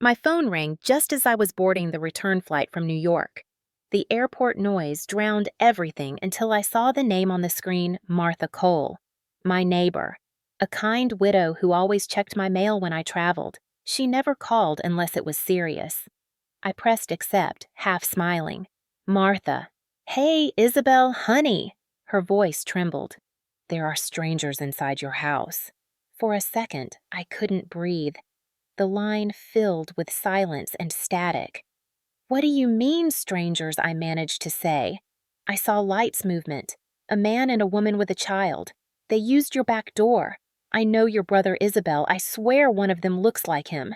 My phone rang just as I was boarding the return flight from New York. The airport noise drowned everything until I saw the name on the screen, Martha Cole, my neighbor, a kind widow who always checked my mail when I traveled. She never called unless it was serious. I pressed accept, half smiling. Martha. Hey, Isabel, honey. Her voice trembled. There are strangers inside your house. For a second, I couldn't breathe. The line filled with silence and static. What do you mean, strangers? I managed to say. I saw lights movement. A man and a woman with a child. They used your back door. I know your brother Isabel. I swear one of them looks like him.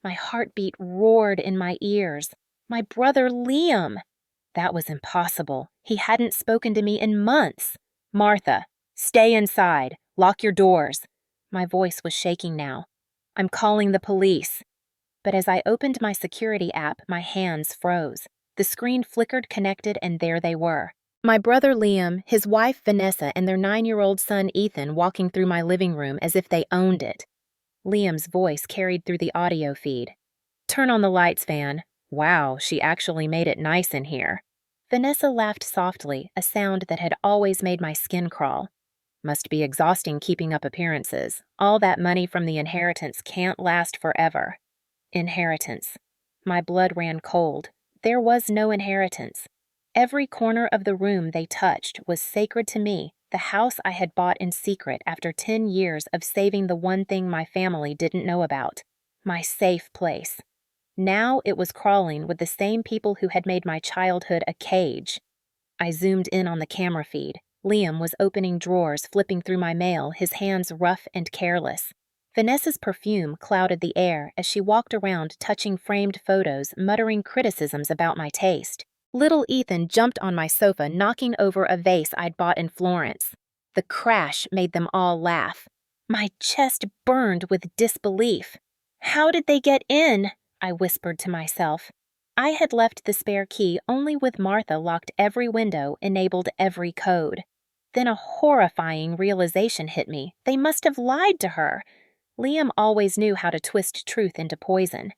My heartbeat roared in my ears. My brother Liam! That was impossible. He hadn't spoken to me in months. Martha, stay inside. Lock your doors. My voice was shaking now. I'm calling the police. But as I opened my security app, my hands froze. The screen flickered connected, and there they were. My brother Liam, his wife Vanessa, and their 9-year-old son Ethan walking through my living room as if they owned it. Liam's voice carried through the audio feed. Turn on the lights, Van. Wow, she actually made it nice in here. Vanessa laughed softly, a sound that had always made my skin crawl. Must be exhausting keeping up appearances. All that money from the inheritance can't last forever. Inheritance. My blood ran cold. There was no inheritance. Every corner of the room they touched was sacred to me, the house I had bought in secret after 10 years of saving the one thing my family didn't know about. My safe place. Now it was crawling with the same people who had made my childhood a cage. I zoomed in on the camera feed. Liam was opening drawers, flipping through my mail, his hands rough and careless. Vanessa's perfume clouded the air as she walked around touching framed photos, muttering criticisms about my taste. Little Ethan jumped on my sofa, knocking over a vase I'd bought in Florence. The crash made them all laugh. My chest burned with disbelief. How did they get in? I whispered to myself. I had left the spare key only with Martha locked every window, enabled every code. Then a horrifying realization hit me. They must have lied to her. Liam always knew how to twist truth into poison.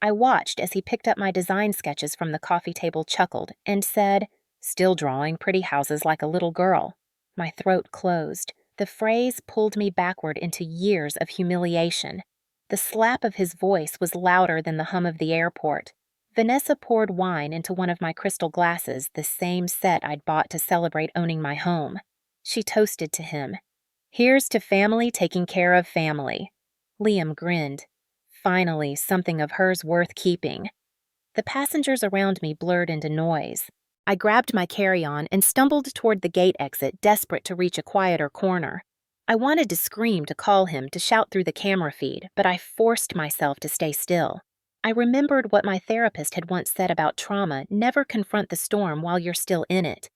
I watched as he picked up my design sketches from the coffee table, chuckled, and said, Still drawing pretty houses like a little girl. My throat closed. The phrase pulled me backward into years of humiliation. The slap of his voice was louder than the hum of the airport. Vanessa poured wine into one of my crystal glasses, the same set I'd bought to celebrate owning my home. She toasted to him. Here's to family taking care of family. Liam grinned. Finally, something of hers worth keeping. The passengers around me blurred into noise. I grabbed my carry-on and stumbled toward the gate exit, desperate to reach a quieter corner. I wanted to scream, to call him, to shout through the camera feed, but I forced myself to stay still. I remembered what my therapist had once said about trauma: never confront the storm while you're still in it.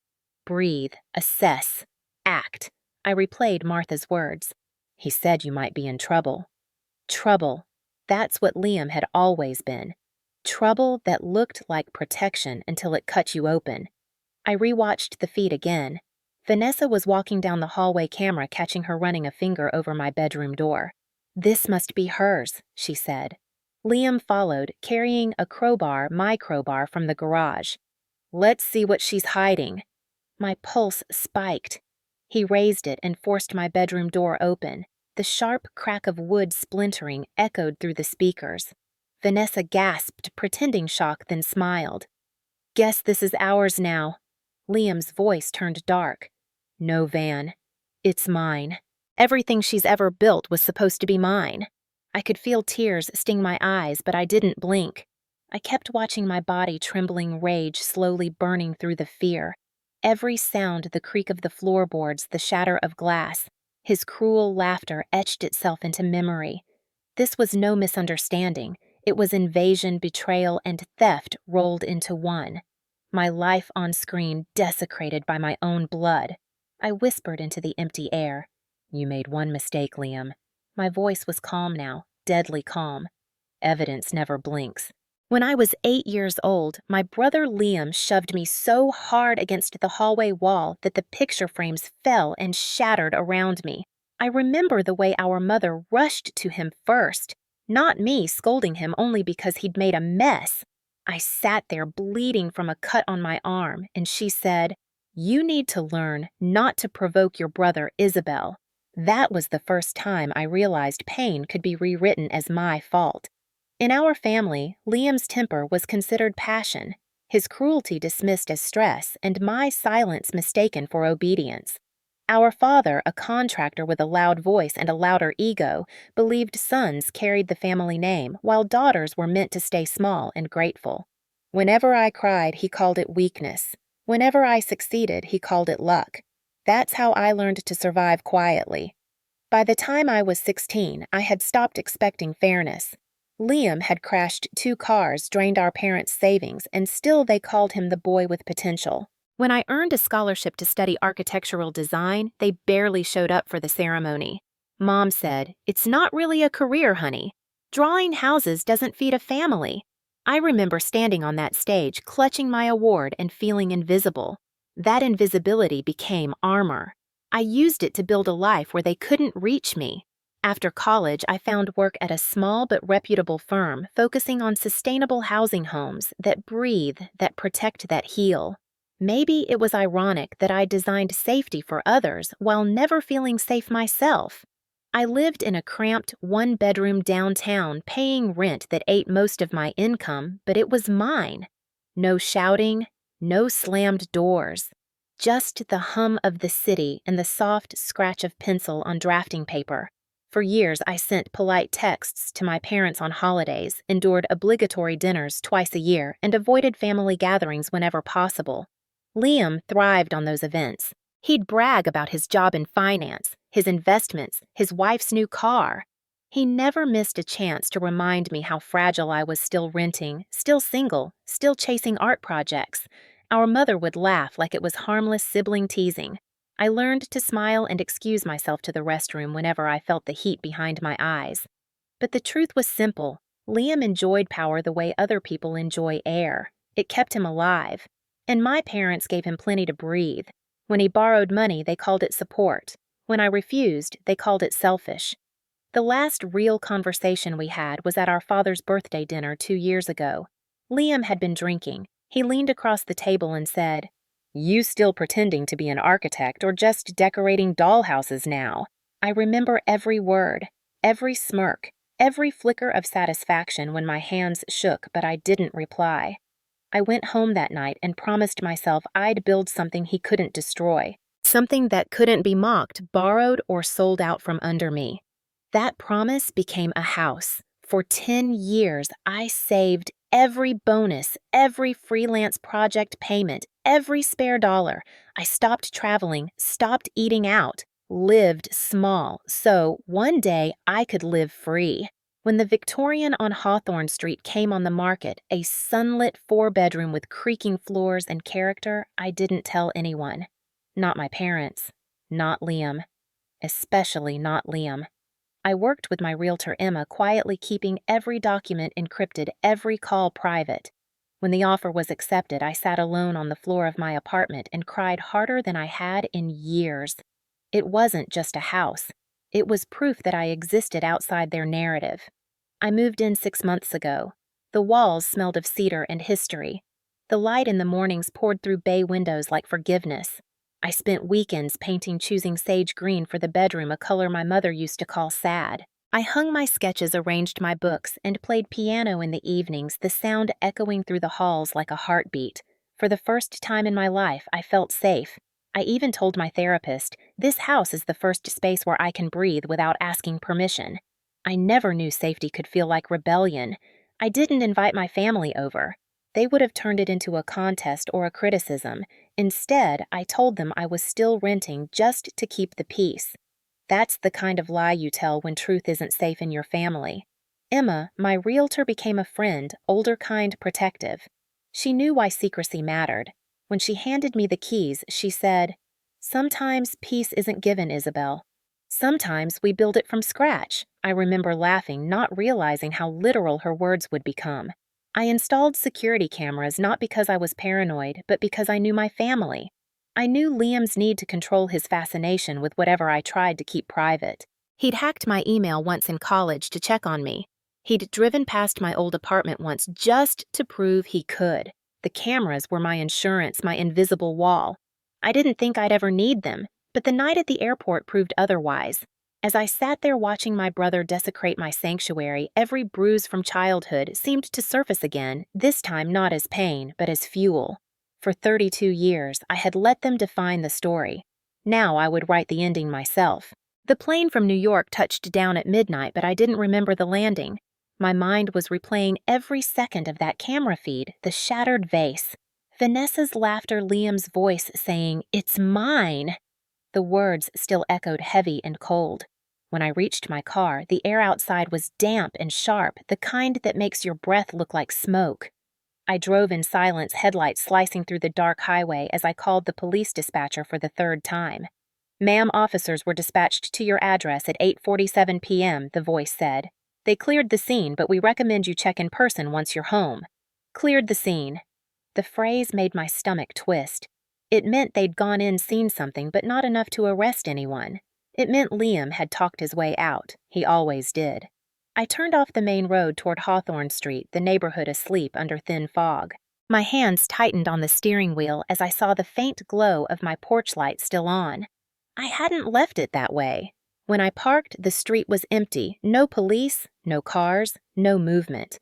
Breathe, assess, act. I replayed Martha's words. He said you might be in trouble. Trouble. That's what Liam had always been. Trouble that looked like protection until it cut you open. I rewatched the feed again. Vanessa was walking down the hallway, camera catching her running a finger over my bedroom door. This must be hers, she said. Liam followed, carrying a crowbar, my crowbar, from the garage. Let's see what she's hiding. My pulse spiked. He raised it and forced my bedroom door open. The sharp crack of wood splintering echoed through the speakers. Vanessa gasped, pretending shock, then smiled. Guess this is ours now. Liam's voice turned dark. No, Van. It's mine. Everything she's ever built was supposed to be mine. I could feel tears sting my eyes, but I didn't blink. I kept watching my body trembling, rage slowly burning through the fear. Every sound, the creak of the floorboards, the shatter of glass. His cruel laughter etched itself into memory. This was no misunderstanding. It was invasion, betrayal, and theft rolled into one. My life on screen desecrated by my own blood. I whispered into the empty air. You made one mistake, Liam. My voice was calm now, deadly calm. Evidence never blinks. When I was 8 years old, my brother Liam shoved me so hard against the hallway wall that the picture frames fell and shattered around me. I remember the way our mother rushed to him first. not me scolding him only because he'd made a mess. I sat there bleeding from a cut on my arm, and she said, "You need to learn not to provoke your brother, Isabel." That was the first time I realized pain could be rewritten as my fault. In our family, Liam's temper was considered passion, his cruelty dismissed as stress, and my silence mistaken for obedience. Our father, a contractor with a loud voice and a louder ego, believed sons carried the family name, while daughters were meant to stay small and grateful. Whenever I cried, he called it weakness. Whenever I succeeded, he called it luck. That's how I learned to survive quietly. By the time I was 16, I had stopped expecting fairness. Liam had crashed 2 cars, drained our parents' savings, and still they called him the boy with potential. When I earned a scholarship to study architectural design, they barely showed up for the ceremony. Mom said, "It's not really a career, honey. Drawing houses doesn't feed a family." I remember standing on that stage, clutching my award and feeling invisible. That invisibility became armor. I used it to build a life where they couldn't reach me. After college, I found work at a small but reputable firm focusing on sustainable housing homes that breathe, that protect, that heal. Maybe it was ironic that I designed safety for others while never feeling safe myself. I lived in a cramped, 1-bedroom downtown, paying rent that ate most of my income, but it was mine. No shouting, no slammed doors. Just the hum of the city and the soft scratch of pencil on drafting paper. For years, I sent polite texts to my parents on holidays, endured obligatory dinners twice a year, and avoided family gatherings whenever possible. Liam thrived on those events. He'd brag about his job in finance, his investments, his wife's new car. He never missed a chance to remind me how fragile I was, still renting, still single, still chasing art projects. Our mother would laugh like it was harmless sibling teasing. I learned to smile and excuse myself to the restroom whenever I felt the heat behind my eyes. But the truth was simple. Liam enjoyed power the way other people enjoy air. It kept him alive. And my parents gave him plenty to breathe. When he borrowed money, they called it support. When I refused, they called it selfish. The last real conversation we had was at our father's birthday dinner 2 years ago. Liam had been drinking. He leaned across the table and said, "You still pretending to be an architect or just decorating dollhouses now?" I remember every word, every smirk, every flicker of satisfaction when my hands shook but I didn't reply. I went home that night and promised myself I'd build something he couldn't destroy, something that couldn't be mocked, borrowed, or sold out from under me. That promise became a house. For 10 years, I saved every bonus, every freelance project payment, every spare dollar. I stopped traveling, stopped eating out, lived small, so one day I could live free. When the Victorian on Hawthorne Street came on the market, a sunlit 4-bedroom with creaking floors and character, I didn't tell anyone. Not my parents. Not Liam. Especially not Liam. I worked with my realtor Emma, quietly keeping every document encrypted, every call private. When the offer was accepted, I sat alone on the floor of my apartment and cried harder than I had in years. It wasn't just a house. It was proof that I existed outside their narrative. I moved in 6 months ago. The walls smelled of cedar and history. The light in the mornings poured through bay windows like forgiveness. I spent weekends painting, choosing sage green for the bedroom, a color my mother used to call sad. I hung my sketches, arranged my books, and played piano in the evenings, the sound echoing through the halls like a heartbeat. For the first time in my life, I felt safe. I even told my therapist, "This house is the first space where I can breathe without asking permission." I never knew safety could feel like rebellion. I didn't invite my family over. They would have turned it into a contest or a criticism. Instead, I told them I was still renting just to keep the peace. That's the kind of lie you tell when truth isn't safe in your family. Emma, my realtor, became a friend, older, kind, protective. She knew why secrecy mattered. When she handed me the keys, she said, "Sometimes peace isn't given, Isabel. Sometimes we build it from scratch." I remember laughing, not realizing how literal her words would become. I installed security cameras not because I was paranoid, but because I knew my family. I knew Liam's need to control his fascination with whatever I tried to keep private. He'd hacked my email once in college to check on me. He'd driven past my old apartment once just to prove he could. The cameras were my insurance, my invisible wall. I didn't think I'd ever need them, but the night at the airport proved otherwise. As I sat there watching my brother desecrate my sanctuary, every bruise from childhood seemed to surface again, this time not as pain, but as fuel. For 32 years, I had let them define the story. Now I would write the ending myself. The plane from New York touched down at midnight, but I didn't remember the landing. My mind was replaying every second of that camera feed, the shattered vase. Vanessa's laughter, Liam's voice saying, "It's mine." The words still echoed heavy and cold. When I reached my car, the air outside was damp and sharp, the kind that makes your breath look like smoke. I drove in silence, headlights slicing through the dark highway as I called the police dispatcher for the third time. "Ma'am, officers were dispatched to your address at 8:47 p.m., the voice said. "They cleared the scene, but we recommend you check in person once you're home." Cleared the scene. The phrase made my stomach twist. It meant they'd gone in, seen something, but not enough to arrest anyone. It meant Liam had talked his way out. He always did. I turned off the main road toward Hawthorne Street, the neighborhood asleep under thin fog. My hands tightened on the steering wheel as I saw the faint glow of my porch light still on. I hadn't left it that way. When I parked, the street was empty. No police, no cars, no movement.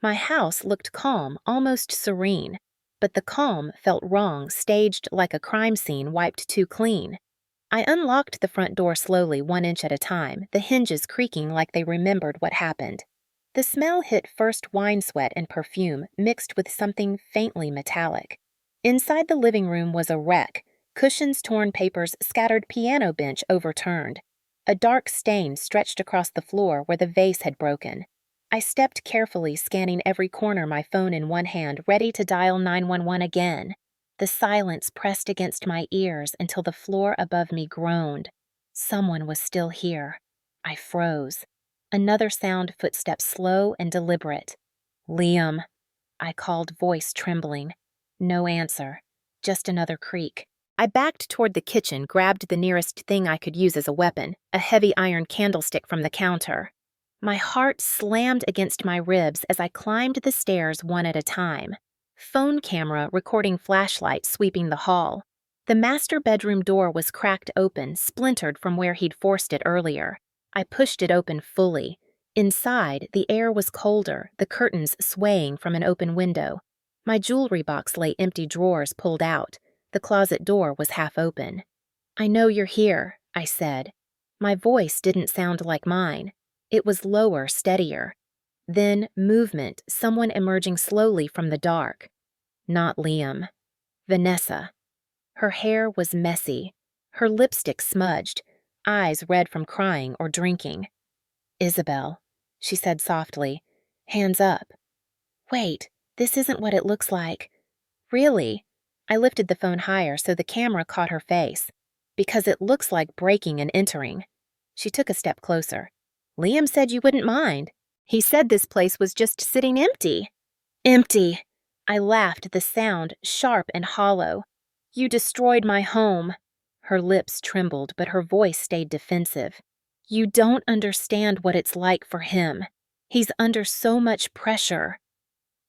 My house looked calm, almost serene. But the calm felt wrong, staged like a crime scene wiped too clean. I unlocked the front door slowly, 1 inch at a time, the hinges creaking like they remembered what happened. The smell hit first wine sweat and perfume, mixed with something faintly metallic. Inside the living room was a wreck, cushions torn, papers scattered, piano bench overturned. A dark stain stretched across the floor where the vase had broken. I stepped carefully, scanning every corner, my phone in one hand, ready to dial 911 again. The silence pressed against my ears until the floor above me groaned. Someone was still here. I froze. Another sound, footsteps slow and deliberate. "Liam," I called, voice trembling. No answer. Just another creak. I backed toward the kitchen, grabbed the nearest thing I could use as a weapon, a heavy iron candlestick from the counter. My heart slammed against my ribs as I climbed the stairs one at a time. Phone camera recording flashlight sweeping the hall. The master bedroom door was cracked open, splintered from where he'd forced it earlier. I pushed it open fully. Inside, the air was colder, the curtains swaying from an open window. My jewelry box lay empty, drawers pulled out. The closet door was half open. "I know you're here," I said. My voice didn't sound like mine. It was lower, steadier. Then movement, someone emerging slowly from the dark. Not Liam. Vanessa. Her hair was messy, her lipstick smudged, eyes red from crying or drinking. "Isabel," she said softly, "hands up." "Wait, this isn't what it looks like." "Really?" I lifted the phone higher so the camera caught her face. "Because it looks like breaking and entering." She took a step closer. "Liam said you wouldn't mind. He said this place was just sitting empty." "Empty!" I laughed, the sound sharp and hollow. "You destroyed my home." Her lips trembled, but her voice stayed defensive. "You don't understand what it's like for him. He's under so much pressure."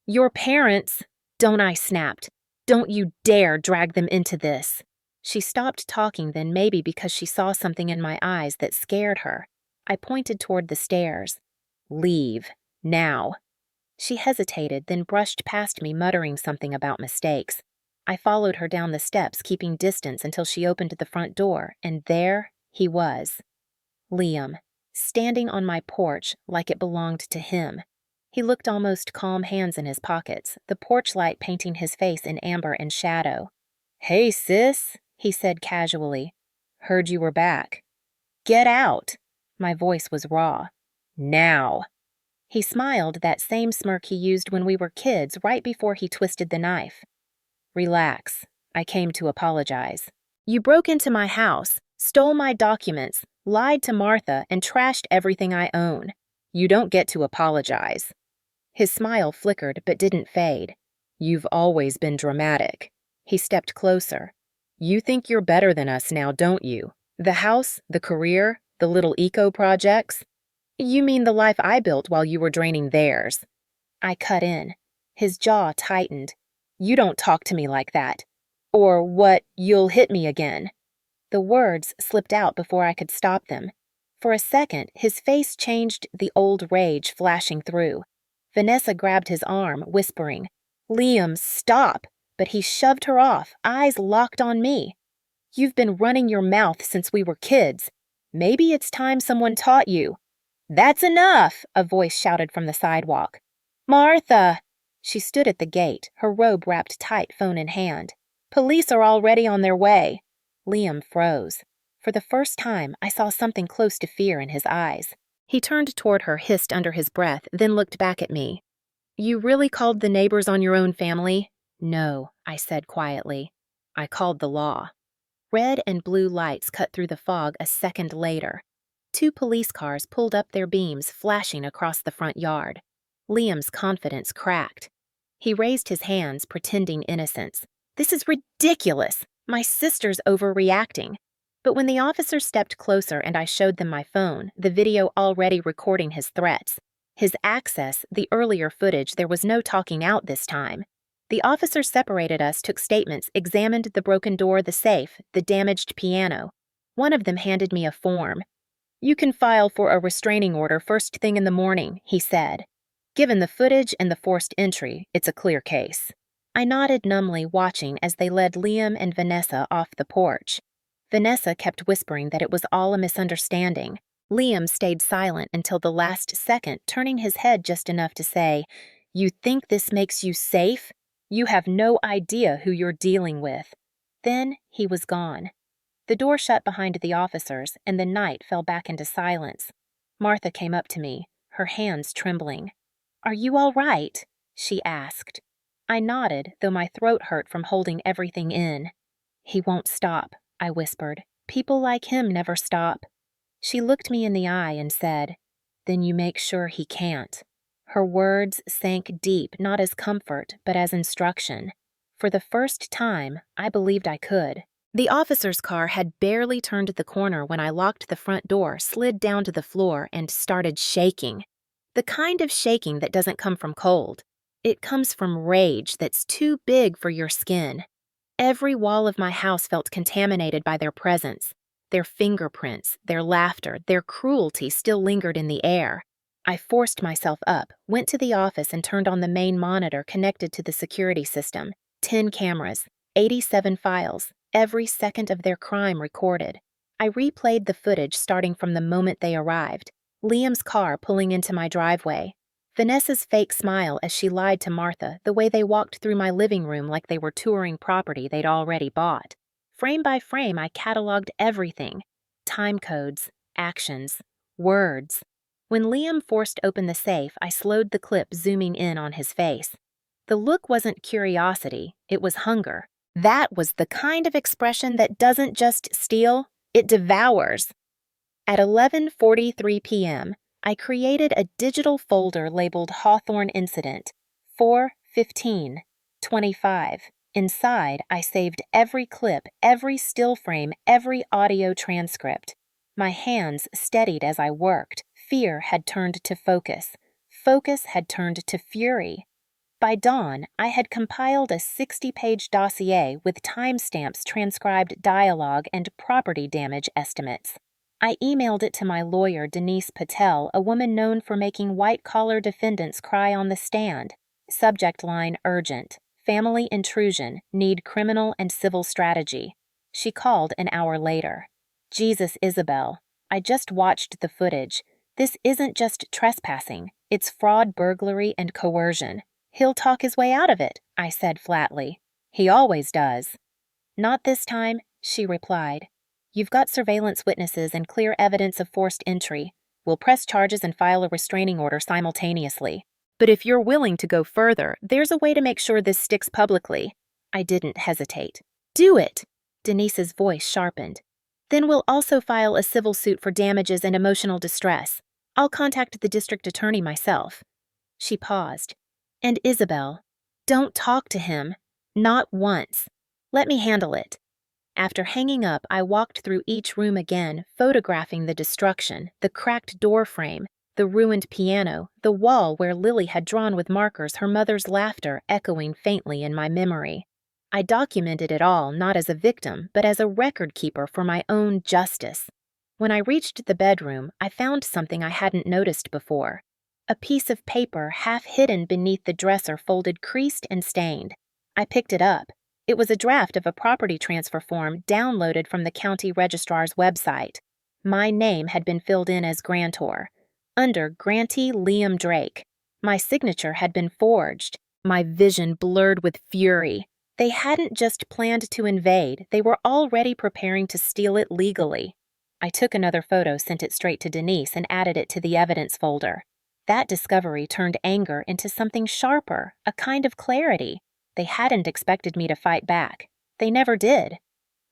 "Your parents—" "Don't," I snapped. "Don't you dare drag them into this." She stopped talking then, maybe because she saw something in my eyes that scared her. I pointed toward the stairs. "Leave. Now." She hesitated, then brushed past me, muttering something about mistakes. I followed her down the steps, keeping distance until she opened the front door, and there he was. Liam, standing on my porch like it belonged to him. He looked almost calm, hands in his pockets, the porch light painting his face in amber and shadow. "Hey, sis," he said casually. "Heard you were back." "Get out." My voice was raw. "Now." He smiled, that same smirk he used when we were kids, right before he twisted the knife. "Relax. I came to apologize. You broke into my house, stole my documents, lied to Martha, and trashed everything I own. You don't get to apologize." His smile flickered but didn't fade. "You've always been dramatic." He stepped closer. "You think you're better than us now, don't you? The house, the career, the little eco projects?" You mean the life I built while you were draining theirs. I cut in. His jaw tightened. You don't talk to me like that. Or what, you'll hit me again. The words slipped out before I could stop them. For a second, his face changed, the old rage flashing through. Vanessa grabbed his arm, whispering, Liam, stop! But he shoved her off, eyes locked on me. You've been running your mouth since we were kids. Maybe it's time someone taught you. That's enough, a voice shouted from the sidewalk. Martha! She stood at the gate, her robe wrapped tight, phone in hand. Police are already on their way. Liam froze. For the first time, I saw something close to fear in his eyes. He turned toward her, hissed under his breath, then looked back at me. You really called the neighbors on your own family? No, I said quietly. I called the law. Red and blue lights cut through the fog a second later. 2 police cars pulled up their beams, flashing across the front yard. Liam's confidence cracked. He raised his hands, pretending innocence. This is ridiculous. My sister's overreacting. But when the officer stepped closer and I showed them my phone, the video already recording his threats, his access, the earlier footage, there was no talking out this time. The officer separated us, took statements, examined the broken door, the safe, the damaged piano. One of them handed me a form. You can file for a restraining order first thing in the morning, he said. Given the footage and the forced entry, it's a clear case. I nodded numbly, watching as they led Liam and Vanessa off the porch. Vanessa kept whispering that it was all a misunderstanding. Liam stayed silent until the last second, turning his head just enough to say, You think this makes you safe? You have no idea who you're dealing with. Then he was gone. The door shut behind the officers, and the night fell back into silence. Martha came up to me, her hands trembling. Are you all right? She asked. I nodded, though my throat hurt from holding everything in. He won't stop, I whispered. People like him never stop. She looked me in the eye and said, Then you make sure he can't. Her words sank deep, not as comfort, but as instruction. For the first time, I believed I could. The officer's car had barely turned the corner when I locked the front door, slid down to the floor, and started shaking. The kind of shaking that doesn't come from cold. It comes from rage that's too big for your skin. Every wall of my house felt contaminated by their presence. Their fingerprints, their laughter, their cruelty still lingered in the air. I forced myself up, went to the office and turned on the main monitor connected to the security system. 10 cameras, 87 files, every second of their crime recorded. I replayed the footage starting from the moment they arrived. Liam's car pulling into my driveway. Vanessa's fake smile as she lied to Martha, the way they walked through my living room like they were touring property they'd already bought. Frame by frame, I cataloged everything. Time codes, actions, words. When Liam forced open the safe, I slowed the clip, zooming in on his face. The look wasn't curiosity, it was hunger. That was the kind of expression that doesn't just steal, it devours. At 11:43 p.m., I created a digital folder labeled Hawthorne Incident 4/15/25. Inside, I saved every clip, every still frame, every audio transcript. My hands steadied as I worked. Fear had turned to focus. Focus had turned to fury. By dawn, I had compiled a 60-page dossier with timestamps, transcribed dialogue, and property damage estimates. I emailed it to my lawyer, Denise Patel, a woman known for making white-collar defendants cry on the stand. Subject line urgent. Family intrusion, need criminal and civil strategy. She called an hour later. Jesus, Isabel, I just watched the footage. This isn't just trespassing. It's fraud, burglary, and coercion. He'll talk his way out of it, I said flatly. He always does. Not this time, she replied. You've got surveillance witnesses and clear evidence of forced entry. We'll press charges and file a restraining order simultaneously. But if you're willing to go further, there's a way to make sure this sticks publicly. I didn't hesitate. Do it! Denise's voice sharpened. Then we'll also file a civil suit for damages and emotional distress. I'll contact the district attorney myself. She paused. And Isabel, don't talk to him. Not once. Let me handle it. After hanging up, I walked through each room again, photographing the destruction, the cracked door frame, The ruined piano, the wall where Lily had drawn with markers her mother's laughter echoing faintly in my memory. I documented it all not as a victim, but as a record keeper for my own justice. When I reached the bedroom, I found something I hadn't noticed before. A piece of paper half hidden beneath the dresser folded creased and stained. I picked it up. It was a draft of a property transfer form downloaded from the county registrar's website. My name had been filled in as grantor, under Grantee Liam Drake. My signature had been forged. My vision blurred with fury. They hadn't just planned to invade, they were already preparing to steal it legally. I took another photo, sent it straight to Denise, and added it to the evidence folder. That discovery turned anger into something sharper, a kind of clarity. They hadn't expected me to fight back. They never did.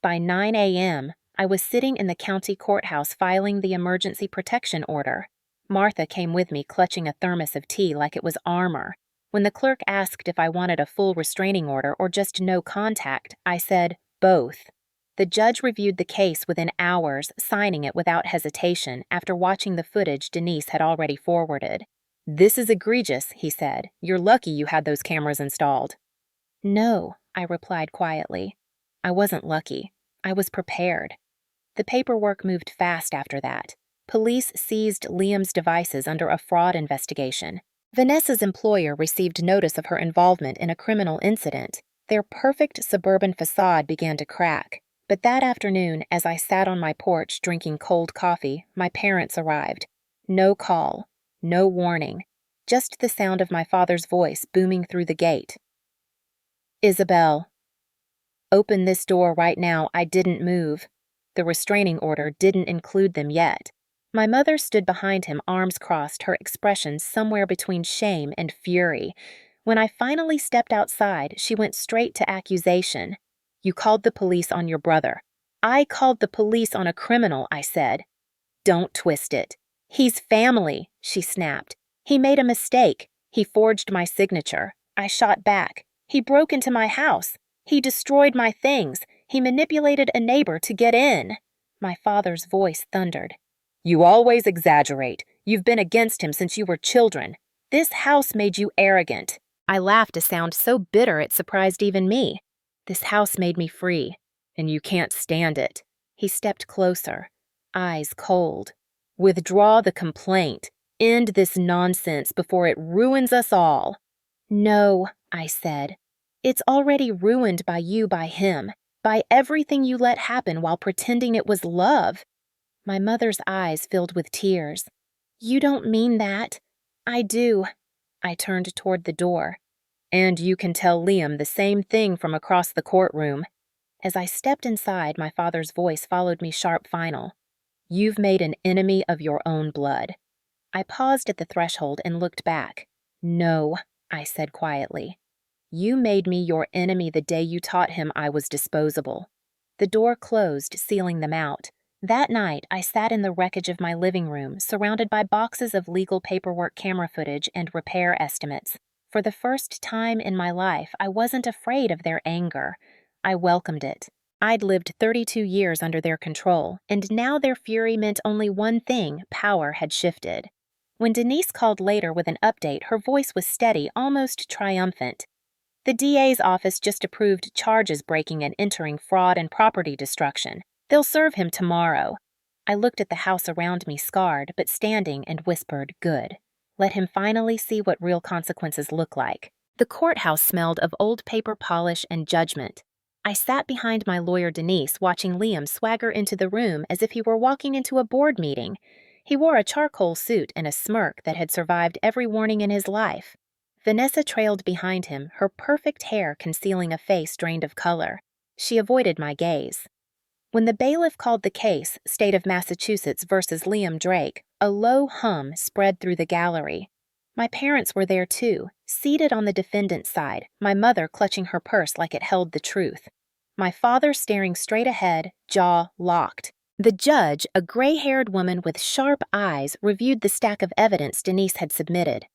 By 9 a.m., I was sitting in the county courthouse filing the emergency protection order. Martha came with me, clutching a thermos of tea like it was armor. When the clerk asked if I wanted a full restraining order or just no contact, I said, both. The judge reviewed the case within hours, signing it without hesitation after watching the footage Denise had already forwarded. "This is egregious," he said. "You're lucky you had those cameras installed." "No," I replied quietly. I wasn't lucky. I was prepared. The paperwork moved fast after that. Police seized Liam's devices under a fraud investigation. Vanessa's employer received notice of her involvement in a criminal incident. Their perfect suburban facade began to crack. But that afternoon, as I sat on my porch drinking cold coffee, my parents arrived. No call, no warning, just the sound of my father's voice booming through the gate. "Isabel, open this door right now. I didn't move." The restraining order didn't include them yet. My mother stood behind him, arms crossed, her expression somewhere between shame and fury. When I finally stepped outside, she went straight to accusation. "You called the police on your brother." "I called the police on a criminal," I said. "Don't twist it. He's family," she snapped. "He made a mistake. He forged my signature." I shot back. "He broke into my house. He destroyed my things. He manipulated a neighbor to get in." My father's voice thundered. "You always exaggerate. You've been against him since you were children. This house made you arrogant." I laughed, a sound so bitter it surprised even me. "This house made me free, and you can't stand it." He stepped closer, eyes cold. "Withdraw the complaint. End this nonsense before it ruins us all." "No," I said. "It's already ruined by you, by him, by everything you let happen while pretending it was love." My mother's eyes filled with tears. "You don't mean that." "I do." I turned toward the door. "And you can tell Liam the same thing from across the courtroom." As I stepped inside, my father's voice followed me sharp final. "You've made an enemy of your own blood." I paused at the threshold and looked back. "No," I said quietly. "You made me your enemy the day you taught him I was disposable." The door closed, sealing them out. That night, I sat in the wreckage of my living room, surrounded by boxes of legal paperwork, camera footage, and repair estimates. For the first time in my life, I wasn't afraid of their anger. I welcomed it. I'd lived 32 years under their control, and now their fury meant only one thing: power had shifted. When Denise called later with an update, her voice was steady, almost triumphant. "The DA's office just approved charges breaking and entering, fraud, and property destruction. They'll serve him tomorrow." I looked at the house around me, scarred but standing, and whispered, "Good. Let him finally see what real consequences look like." The courthouse smelled of old paper polish and judgment. I sat behind my lawyer Denise, watching Liam swagger into the room as if he were walking into a board meeting. He wore a charcoal suit and a smirk that had survived every warning in his life. Vanessa trailed behind him, her perfect hair concealing a face drained of color. She avoided my gaze. When the bailiff called the case, State of Massachusetts versus Liam Drake, a low hum spread through the gallery. My parents were there too, seated on the defendant's side, my mother clutching her purse like it held the truth. My father staring straight ahead, jaw locked. The judge, a gray-haired woman with sharp eyes, reviewed the stack of evidence Denise had submitted.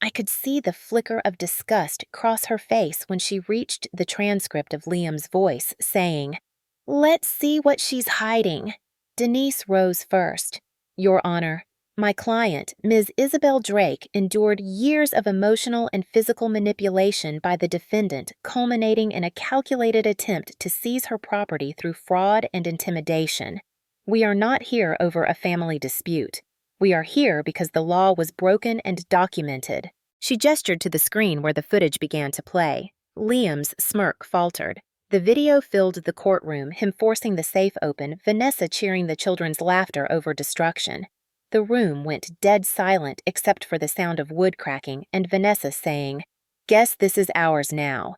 I could see the flicker of disgust cross her face when she reached the transcript of Liam's voice, saying, "Let's see what she's hiding." Denise rose first. "Your Honor, My client, Ms. Isabel Drake, endured years of emotional and physical manipulation by the defendant, culminating in a calculated attempt to seize her property through fraud and intimidation. We are not here over a family dispute. We are here because the law was broken and documented. She gestured to the screen where the footage began to play. Liam's smirk faltered. The video filled the courtroom, him forcing the safe open, Vanessa cheering the children's laughter over destruction. The room went dead silent except for the sound of wood cracking and Vanessa saying, "Guess this is ours now."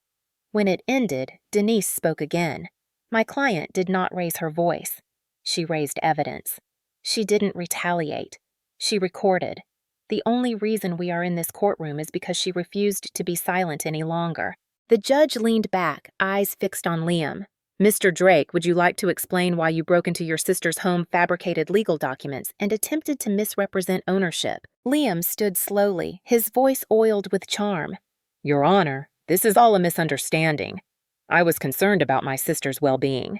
When it ended, Denise spoke again. My client did not raise her voice. She raised evidence. She didn't retaliate. She recorded. The only reason we are in this courtroom is because she refused to be silent any longer. The judge leaned back, eyes fixed on Liam. "Mr. Drake, would you like to explain why you broke into your sister's home, fabricated legal documents, and attempted to misrepresent ownership?" Liam stood slowly, his voice oiled with charm. "Your Honor, this is all a misunderstanding. I was concerned about my sister's well-being.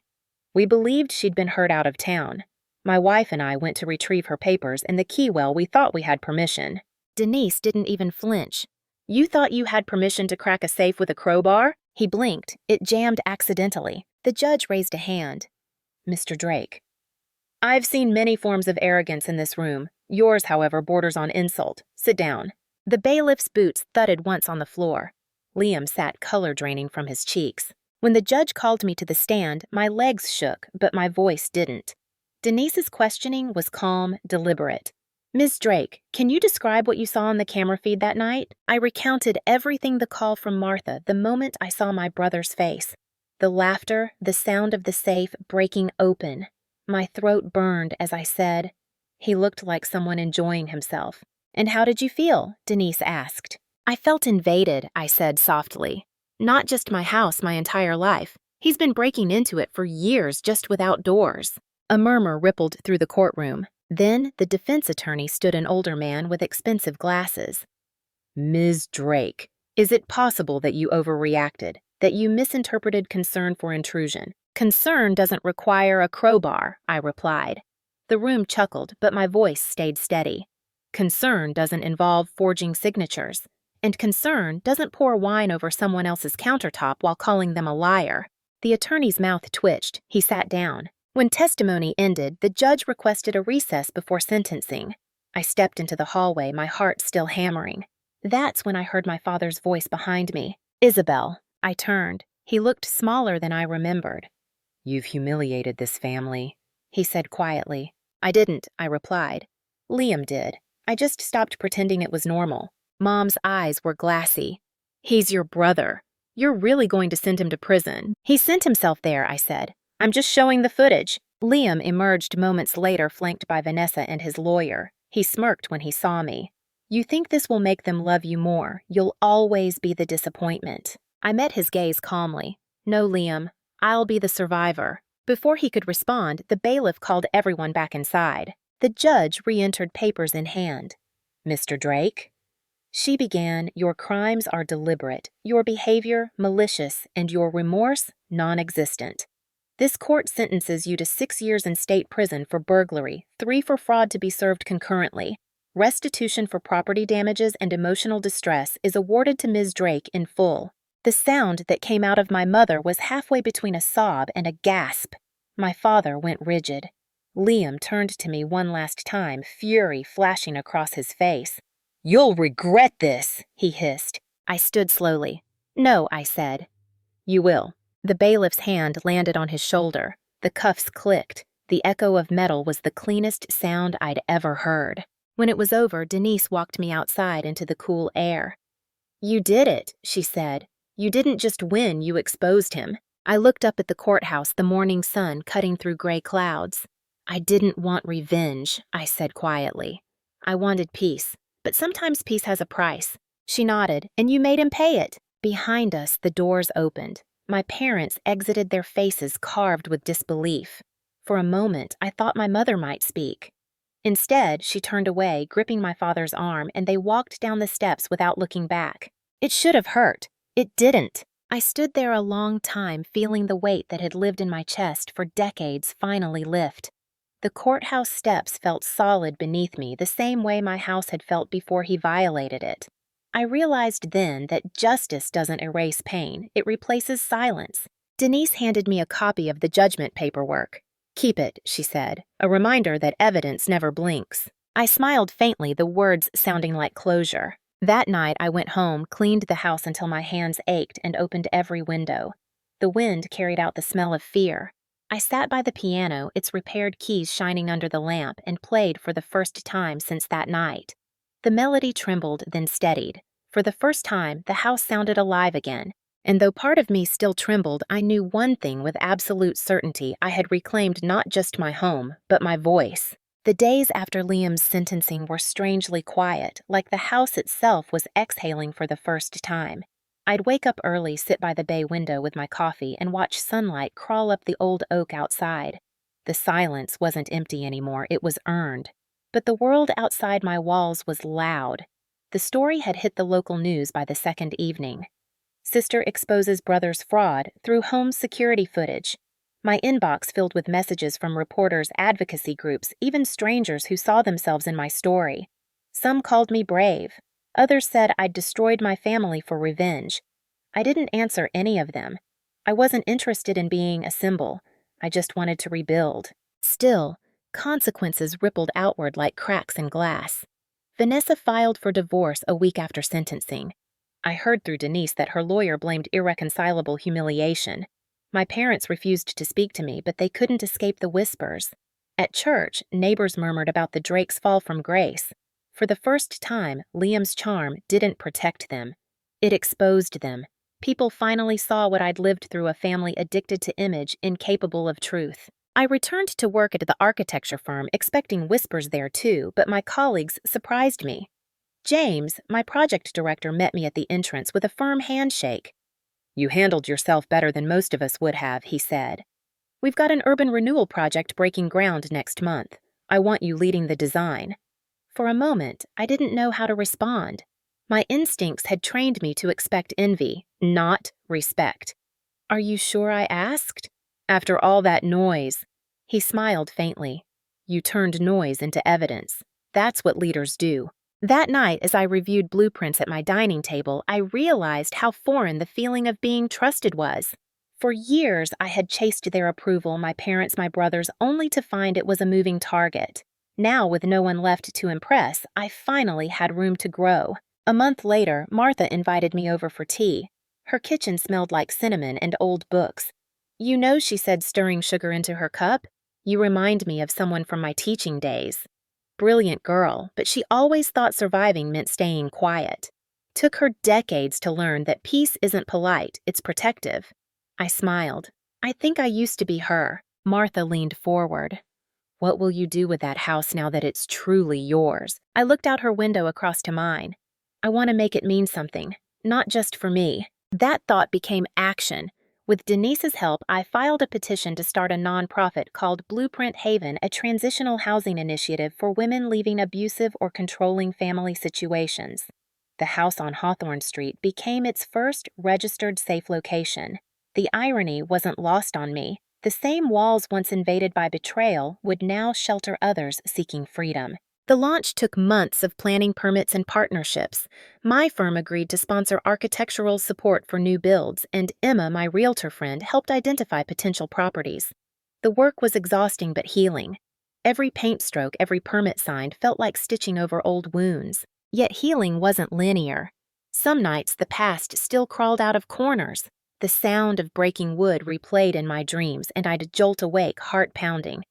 We believed she'd been hurt out of town. My wife and I went to retrieve her papers, and the key we thought we had permission." Denise didn't even flinch. "You thought you had permission to crack a safe with a crowbar?" He blinked. It jammed accidentally. The judge raised a hand. "Mr. Drake, I've seen many forms of arrogance in this room. Yours, however, borders on insult. Sit down." The bailiff's boots thudded once on the floor. Liam sat color draining from his cheeks. When the judge called me to the stand, my legs shook, but my voice didn't. Denise's questioning was calm, deliberate. "Ms. Drake, can you describe what you saw on the camera feed that night?" I recounted everything the call from Martha the moment I saw my brother's face. The laughter, the sound of the safe breaking open. My throat burned as I said, "He looked like someone enjoying himself." "And how did you feel?" Denise asked. "I felt invaded," I said softly. "Not just my house, my entire life. He's been breaking into it for years just without doors." A murmur rippled through the courtroom. Then the defense attorney stood, an older man with expensive glasses. "Ms. Drake, is it possible that you overreacted, that you misinterpreted concern for intrusion?" "Concern doesn't require a crowbar," I replied. The room chuckled, but my voice stayed steady. "Concern doesn't involve forging signatures, and concern doesn't pour wine over someone else's countertop while calling them a liar." The attorney's mouth twitched. He sat down. When testimony ended, the judge requested a recess before sentencing. I stepped into the hallway, my heart still hammering. That's when I heard my father's voice behind me. "Isabel." I turned. He looked smaller than I remembered. "You've humiliated this family," he said quietly. "I didn't," I replied. "Liam did. I just stopped pretending it was normal." Mom's eyes were glassy. "He's your brother. You're really going to send him to prison." "He sent himself there," I said. "I'm just showing the footage." Liam emerged moments later, flanked by Vanessa and his lawyer. He smirked when he saw me. "You think this will make them love you more? You'll always be the disappointment." I met his gaze calmly. "No, Liam. I'll be the survivor." Before he could respond, the bailiff called everyone back inside. The judge re-entered, papers in hand. "Mr. Drake?" She began, "Your crimes are deliberate, your behavior malicious, and your remorse non-existent. This court sentences you to 6 years in state prison for burglary, 3 for fraud to be served concurrently. Restitution for property damages and emotional distress is awarded to Ms. Drake in full." The sound that came out of my mother was halfway between a sob and a gasp. My father went rigid. Liam turned to me one last time, fury flashing across his face. "You'll regret this," he hissed. I stood slowly. "No," I said. "You will." The bailiff's hand landed on his shoulder. The cuffs clicked. The echo of metal was the cleanest sound I'd ever heard. When it was over, Denise walked me outside into the cool air. "You did it," she said. "You didn't just win, you exposed him." I looked up at the courthouse, the morning sun cutting through gray clouds. "I didn't want revenge," I said quietly. "I wanted peace, but sometimes peace has a price." She nodded. "And you made him pay it." Behind us, the doors opened. My parents exited, their faces carved with disbelief. For a moment, I thought my mother might speak. Instead, she turned away, gripping my father's arm, and they walked down the steps without looking back. It should have hurt. It didn't. I stood there a long time, feeling the weight that had lived in my chest for decades finally lift. The courthouse steps felt solid beneath me, the same way my house had felt before he violated it. I realized then that justice doesn't erase pain, it replaces silence. Denise handed me a copy of the judgment paperwork. "Keep it," she said, "a reminder that evidence never blinks." I smiled faintly, the words sounding like closure. That night I went home, cleaned the house until my hands ached, and opened every window. The wind carried out the smell of fear. I sat by the piano, its repaired keys shining under the lamp, and played for the first time since that night. The melody trembled, then steadied. For the first time, the house sounded alive again. And though part of me still trembled, I knew one thing with absolute certainty: I had reclaimed not just my home, but my voice. The days after Liam's sentencing were strangely quiet, like the house itself was exhaling for the first time. I'd wake up early, sit by the bay window with my coffee, and watch sunlight crawl up the old oak outside. The silence wasn't empty anymore, it was earned. But the world outside my walls was loud. The story had hit the local news by the second evening. Sister exposes brother's fraud through home security footage. My inbox filled with messages from reporters, advocacy groups, even strangers who saw themselves in my story. Some called me brave. Others said I'd destroyed my family for revenge. I didn't answer any of them. I wasn't interested in being a symbol. I just wanted to rebuild. Still, consequences rippled outward like cracks in glass. Vanessa filed for divorce a week after sentencing. I heard through Denise that her lawyer blamed irreconcilable humiliation. My parents refused to speak to me, but they couldn't escape the whispers. At church, neighbors murmured about the Drakes' fall from grace. For the first time, Liam's charm didn't protect them. It exposed them. People finally saw what I'd lived through: a family addicted to image, incapable of truth. I returned to work at the architecture firm, expecting whispers there too, but my colleagues surprised me. James, my project director, met me at the entrance with a firm handshake. "You handled yourself better than most of us would have," he said. "We've got an urban renewal project breaking ground next month. I want you leading the design." For a moment, I didn't know how to respond. My instincts had trained me to expect envy, not respect. "Are you sure?" I asked. "After all that noise." He smiled faintly. "You turned noise into evidence. That's what leaders do." That night, as I reviewed blueprints at my dining table, I realized how foreign the feeling of being trusted was. For years, I had chased their approval, my parents', my brother's, only to find it was a moving target. Now, with no one left to impress, I finally had room to grow. A month later, Martha invited me over for tea. Her kitchen smelled like cinnamon and old books. "You know," she said, stirring sugar into her cup, "you remind me of someone from my teaching days." Brilliant girl, but she always thought surviving meant staying quiet. Took her decades to learn that peace isn't polite, it's protective. I smiled. "I think I used to be her." Martha leaned forward. "What will you do with that house now that it's truly yours?" I looked out her window across to mine. "I want to make it mean something, not just for me." That thought became action. With Denise's help, I filed a petition to start a nonprofit called Blueprint Haven, a transitional housing initiative for women leaving abusive or controlling family situations. The house on Hawthorne Street became its first registered safe location. The irony wasn't lost on me. The same walls once invaded by betrayal would now shelter others seeking freedom. The launch took months of planning, permits, and partnerships. My firm agreed to sponsor architectural support for new builds, and Emma, my realtor friend, helped identify potential properties. The work was exhausting but healing. Every paint stroke, every permit signed, felt like stitching over old wounds. Yet healing wasn't linear. Some nights the past still crawled out of corners. The sound of breaking wood replayed in my dreams, and I'd jolt awake, heart pounding.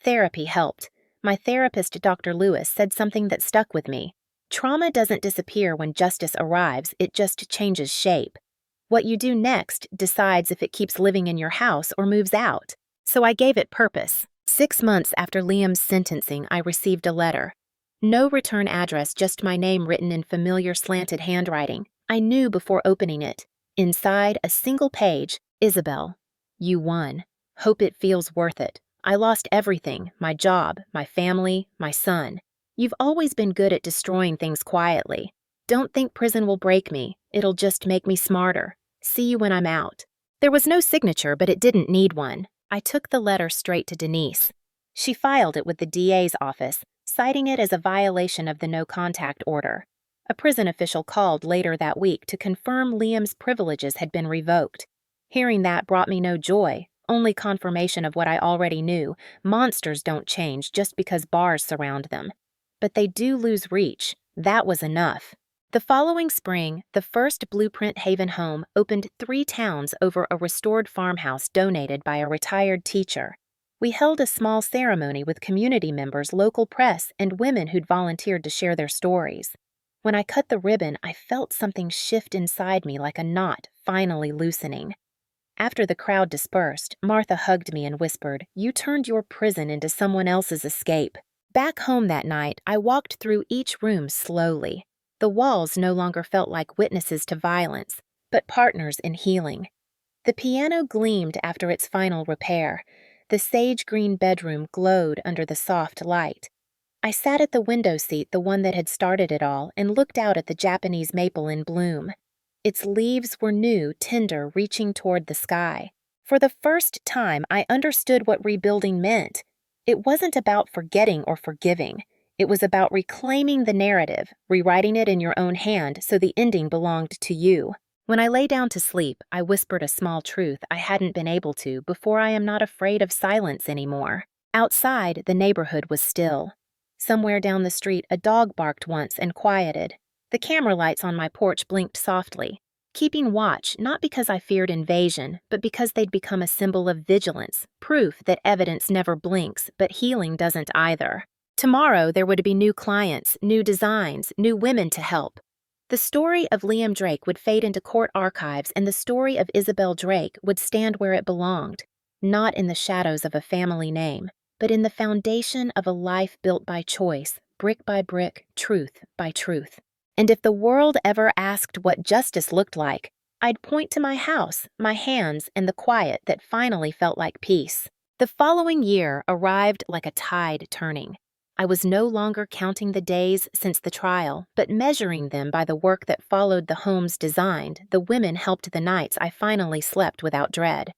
Therapy helped. My therapist, Dr. Lewis, said something that stuck with me. Trauma doesn't disappear when justice arrives, it just changes shape. What you do next decides if it keeps living in your house or moves out. So I gave it purpose. 6 months after Liam's sentencing, I received a letter. No return address, just my name written in familiar slanted handwriting. I knew before opening it. Inside, a single page: "Isabel, you won. Hope it feels worth it. I lost everything: my job, my family, my son. You've always been good at destroying things quietly. Don't think prison will break me. It'll just make me smarter. See you when I'm out." There was no signature, but it didn't need one. I took the letter straight to Denise. She filed it with the DA's office, citing it as a violation of the no-contact order. A prison official called later that week to confirm Liam's privileges had been revoked. Hearing that brought me no joy, only confirmation of what I already knew. Monsters don't change just because bars surround them. But they do lose reach. That was enough. The following spring, the first Blueprint Haven home opened 3 towns over a restored farmhouse donated by a retired teacher. We held a small ceremony with community members, local press, and women who'd volunteered to share their stories. When I cut the ribbon, I felt something shift inside me like a knot finally loosening. After the crowd dispersed, Martha hugged me and whispered, "You turned your prison into someone else's escape." Back home that night, I walked through each room slowly. The walls no longer felt like witnesses to violence, but partners in healing. The piano gleamed after its final repair. The sage-green bedroom glowed under the soft light. I sat at the window seat, the one that had started it all, and looked out at the Japanese maple in bloom. Its leaves were new, tender, reaching toward the sky. For the first time, I understood what rebuilding meant. It wasn't about forgetting or forgiving. It was about reclaiming the narrative, rewriting it in your own hand so the ending belonged to you. When I lay down to sleep, I whispered a small truth I hadn't been able to before. I am not afraid of silence anymore. Outside, the neighborhood was still. Somewhere down the street, a dog barked once and quieted. The camera lights on my porch blinked softly, keeping watch not because I feared invasion, but because they'd become a symbol of vigilance, proof that evidence never blinks, but healing doesn't either. Tomorrow, there would be new clients, new designs, new women to help. The story of Liam Drake would fade into court archives, and the story of Isabel Drake would stand where it belonged, not in the shadows of a family name, but in the foundation of a life built by choice, brick by brick, truth by truth. And if the world ever asked what justice looked like, I'd point to my house, my hands, and the quiet that finally felt like peace. The following year arrived like a tide turning. I was no longer counting the days since the trial, but measuring them by the work that followed the homes designed. The women helped the nights I finally slept without dread.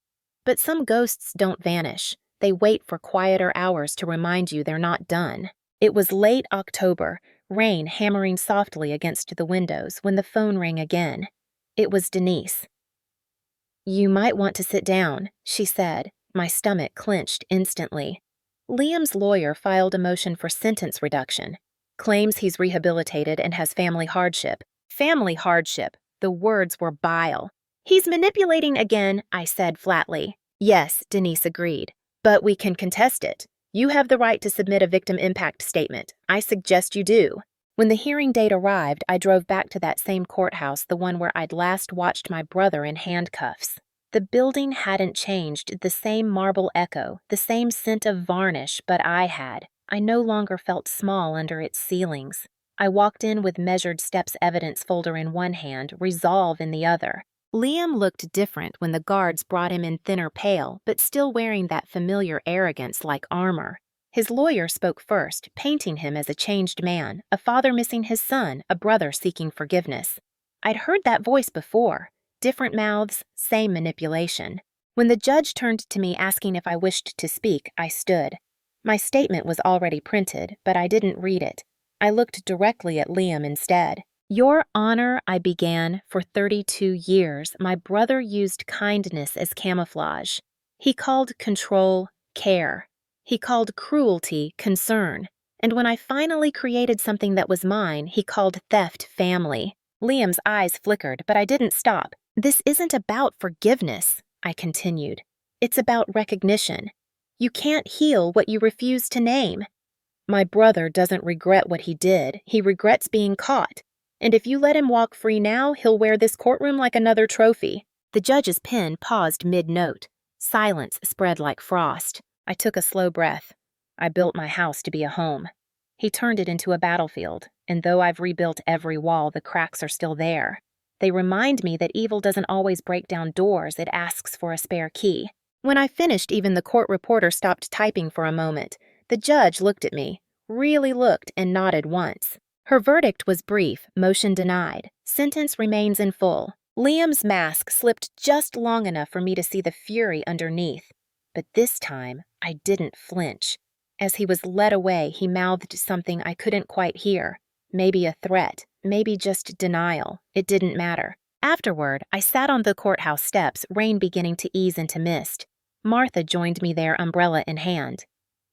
But some ghosts don't vanish. They wait for quieter hours to remind you they're not done. It was late October, rain hammering softly against the windows, when the phone rang again. It was Denise. "You might want to sit down," she said. My stomach clenched instantly. Liam's lawyer filed a motion for sentence reduction. Claims he's rehabilitated and has family hardship. Family hardship. The words were bile. "He's manipulating again," I said flatly. "Yes," Denise agreed. "But we can contest it. You have the right to submit a victim impact statement. I suggest you do." When the hearing date arrived, I drove back to that same courthouse, the one where I'd last watched my brother in handcuffs. The building hadn't changed, the same marble echo, the same scent of varnish, but I had. I no longer felt small under its ceilings. I walked in with measured steps evidence folder in one hand, resolve in the other. Liam looked different when the guards brought him in, thinner, pale, but still wearing that familiar arrogance like armor. His lawyer spoke first, painting him as a changed man, a father missing his son, a brother seeking forgiveness. I'd heard that voice before. Different mouths, same manipulation. When the judge turned to me asking if I wished to speak, I stood. My statement was already printed, but I didn't read it. I looked directly at Liam instead. "Your Honor," I began, "for 32 years, my brother used kindness as camouflage. He called control care. He called cruelty concern. And when I finally created something that was mine, he called theft family." Liam's eyes flickered, but I didn't stop. "This isn't about forgiveness," I continued. "It's about recognition. You can't heal what you refuse to name. My brother doesn't regret what he did. He regrets being caught. And if you let him walk free now, he'll wear this courtroom like another trophy." The judge's pen paused mid-note. Silence spread like frost. I took a slow breath. I built my house to be a home. He turned it into a battlefield, and though I've rebuilt every wall, the cracks are still there. They remind me that evil doesn't always break down doors, it asks for a spare key. When I finished, even the court reporter stopped typing for a moment. The judge looked at me, really looked, and nodded once. Her verdict was brief, motion denied. Sentence remains in full. Liam's mask slipped just long enough for me to see the fury underneath. But this time, I didn't flinch. As he was led away, he mouthed something I couldn't quite hear. Maybe a threat, maybe just denial. It didn't matter. Afterward, I sat on the courthouse steps, rain beginning to ease into mist. Martha joined me there, umbrella in hand.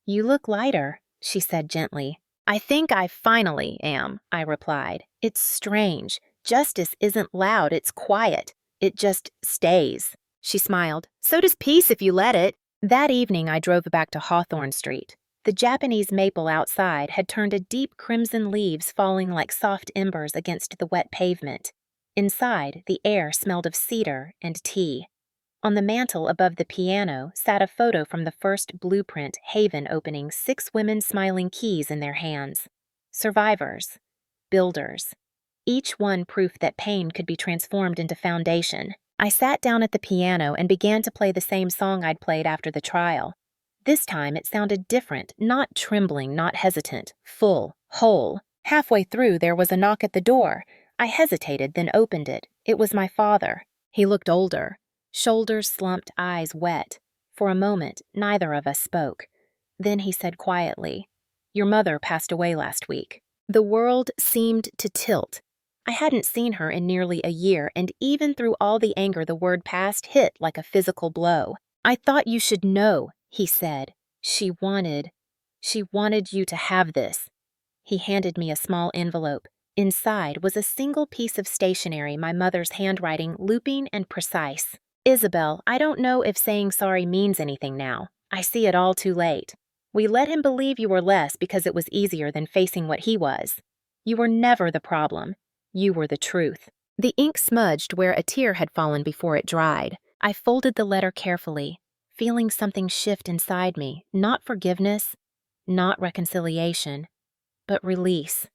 "You look lighter," she said gently. "I think I finally am," I replied. "It's strange. Justice isn't loud, it's quiet. It just stays." She smiled. "So does peace if you let it." That evening, I drove back to Hawthorne Street. The Japanese maple outside had turned a deep crimson, leaves falling like soft embers against the wet pavement. Inside, the air smelled of cedar and tea. On the mantel above the piano sat a photo from the first Blueprint Haven opening, 6 women smiling keys in their hands. Survivors. Builders. Each one proof that pain could be transformed into foundation. I sat down at the piano and began to play the same song I'd played after the trial. This time it sounded different, not trembling, not hesitant, full, whole. Halfway through, there was a knock at the door. I hesitated, then opened it. It was my father. He looked older. Shoulders slumped, eyes wet. For a moment, neither of us spoke. Then he said quietly, "Your mother passed away last week." The world seemed to tilt. I hadn't seen her in nearly a year, and even through all the anger, the word passed hit like a physical blow. "I thought you should know," he said. She wanted you to have this." He handed me a small envelope. Inside was a single piece of stationery, my mother's handwriting, looping and precise. "Isabel, I don't know if saying sorry means anything now. I see it all too late. We let him believe you were less because it was easier than facing what he was. You were never the problem. You were the truth." The ink smudged where a tear had fallen before it dried. I folded the letter carefully, feeling something shift inside me, not forgiveness, not reconciliation, but release,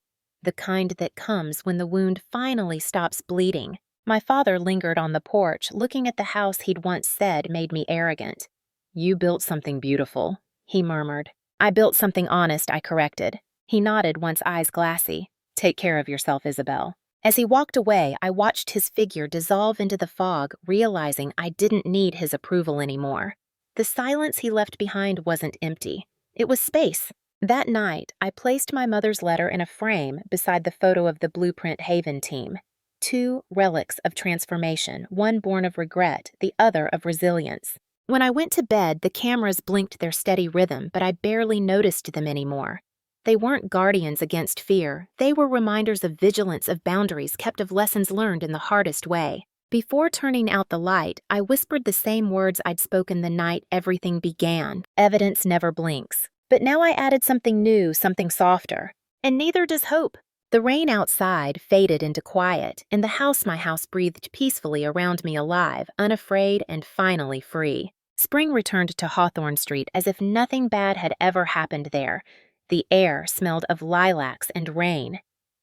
the kind that comes when the wound finally stops bleeding. My father lingered on the porch, looking at the house he'd once said made me arrogant. "You built something beautiful," he murmured. "I built something honest," I corrected. He nodded, once eyes glassy. "Take care of yourself, Isabel." As he walked away, I watched his figure dissolve into the fog, realizing I didn't need his approval anymore. The silence he left behind wasn't empty. It was space. That night, I placed my mother's letter in a frame beside the photo of the Blueprint Haven team. 2 relics of transformation, one born of regret, the other of resilience. When I went to bed, the cameras blinked their steady rhythm, but I barely noticed them anymore. They weren't guardians against fear. They were reminders of vigilance, of boundaries kept, of lessons learned in the hardest way. Before turning out the light, I whispered the same words I'd spoken the night everything began. Evidence never blinks. But now I added something new, something softer. And neither does hope. The rain outside faded into quiet, and my house breathed peacefully around me, alive, unafraid, and finally free. Spring returned to Hawthorne Street as if nothing bad had ever happened there. The air smelled of lilacs and rain.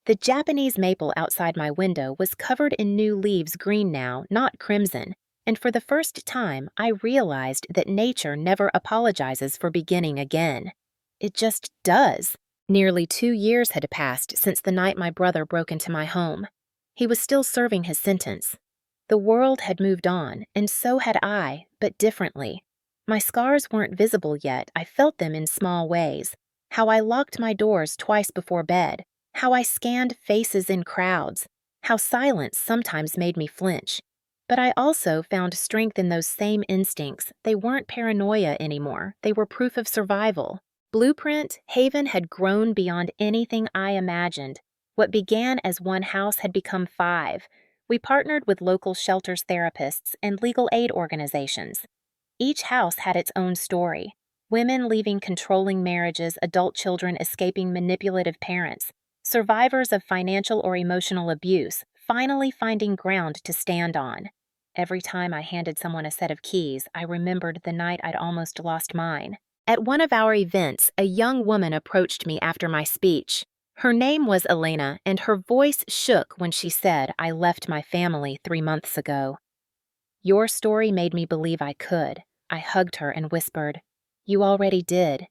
The Japanese maple outside my window was covered in new leaves, green now, not crimson, and for the first time I realized that nature never apologizes for beginning again. It just does. Nearly 2 years had passed since the night my brother broke into my home. He was still serving his sentence. The world had moved on, and so had I, but differently. My scars weren't visible yet. I felt them in small ways. How I locked my doors twice before bed. How I scanned faces in crowds. How silence sometimes made me flinch. But I also found strength in those same instincts. They weren't paranoia anymore. They were proof of survival. Blueprint Haven had grown beyond anything I imagined. What began as one house had become 5. We partnered with local shelters, therapists, and legal aid organizations. Each house had its own story. Women leaving controlling marriages, adult children escaping manipulative parents, survivors of financial or emotional abuse, finally finding ground to stand on. Every time I handed someone a set of keys, I remembered the night I'd almost lost mine. At one of our events, a young woman approached me after my speech. Her name was Elena, and her voice shook when she said, "I left my family 3 months ago." Your story made me believe I could. I hugged her and whispered, "You already did."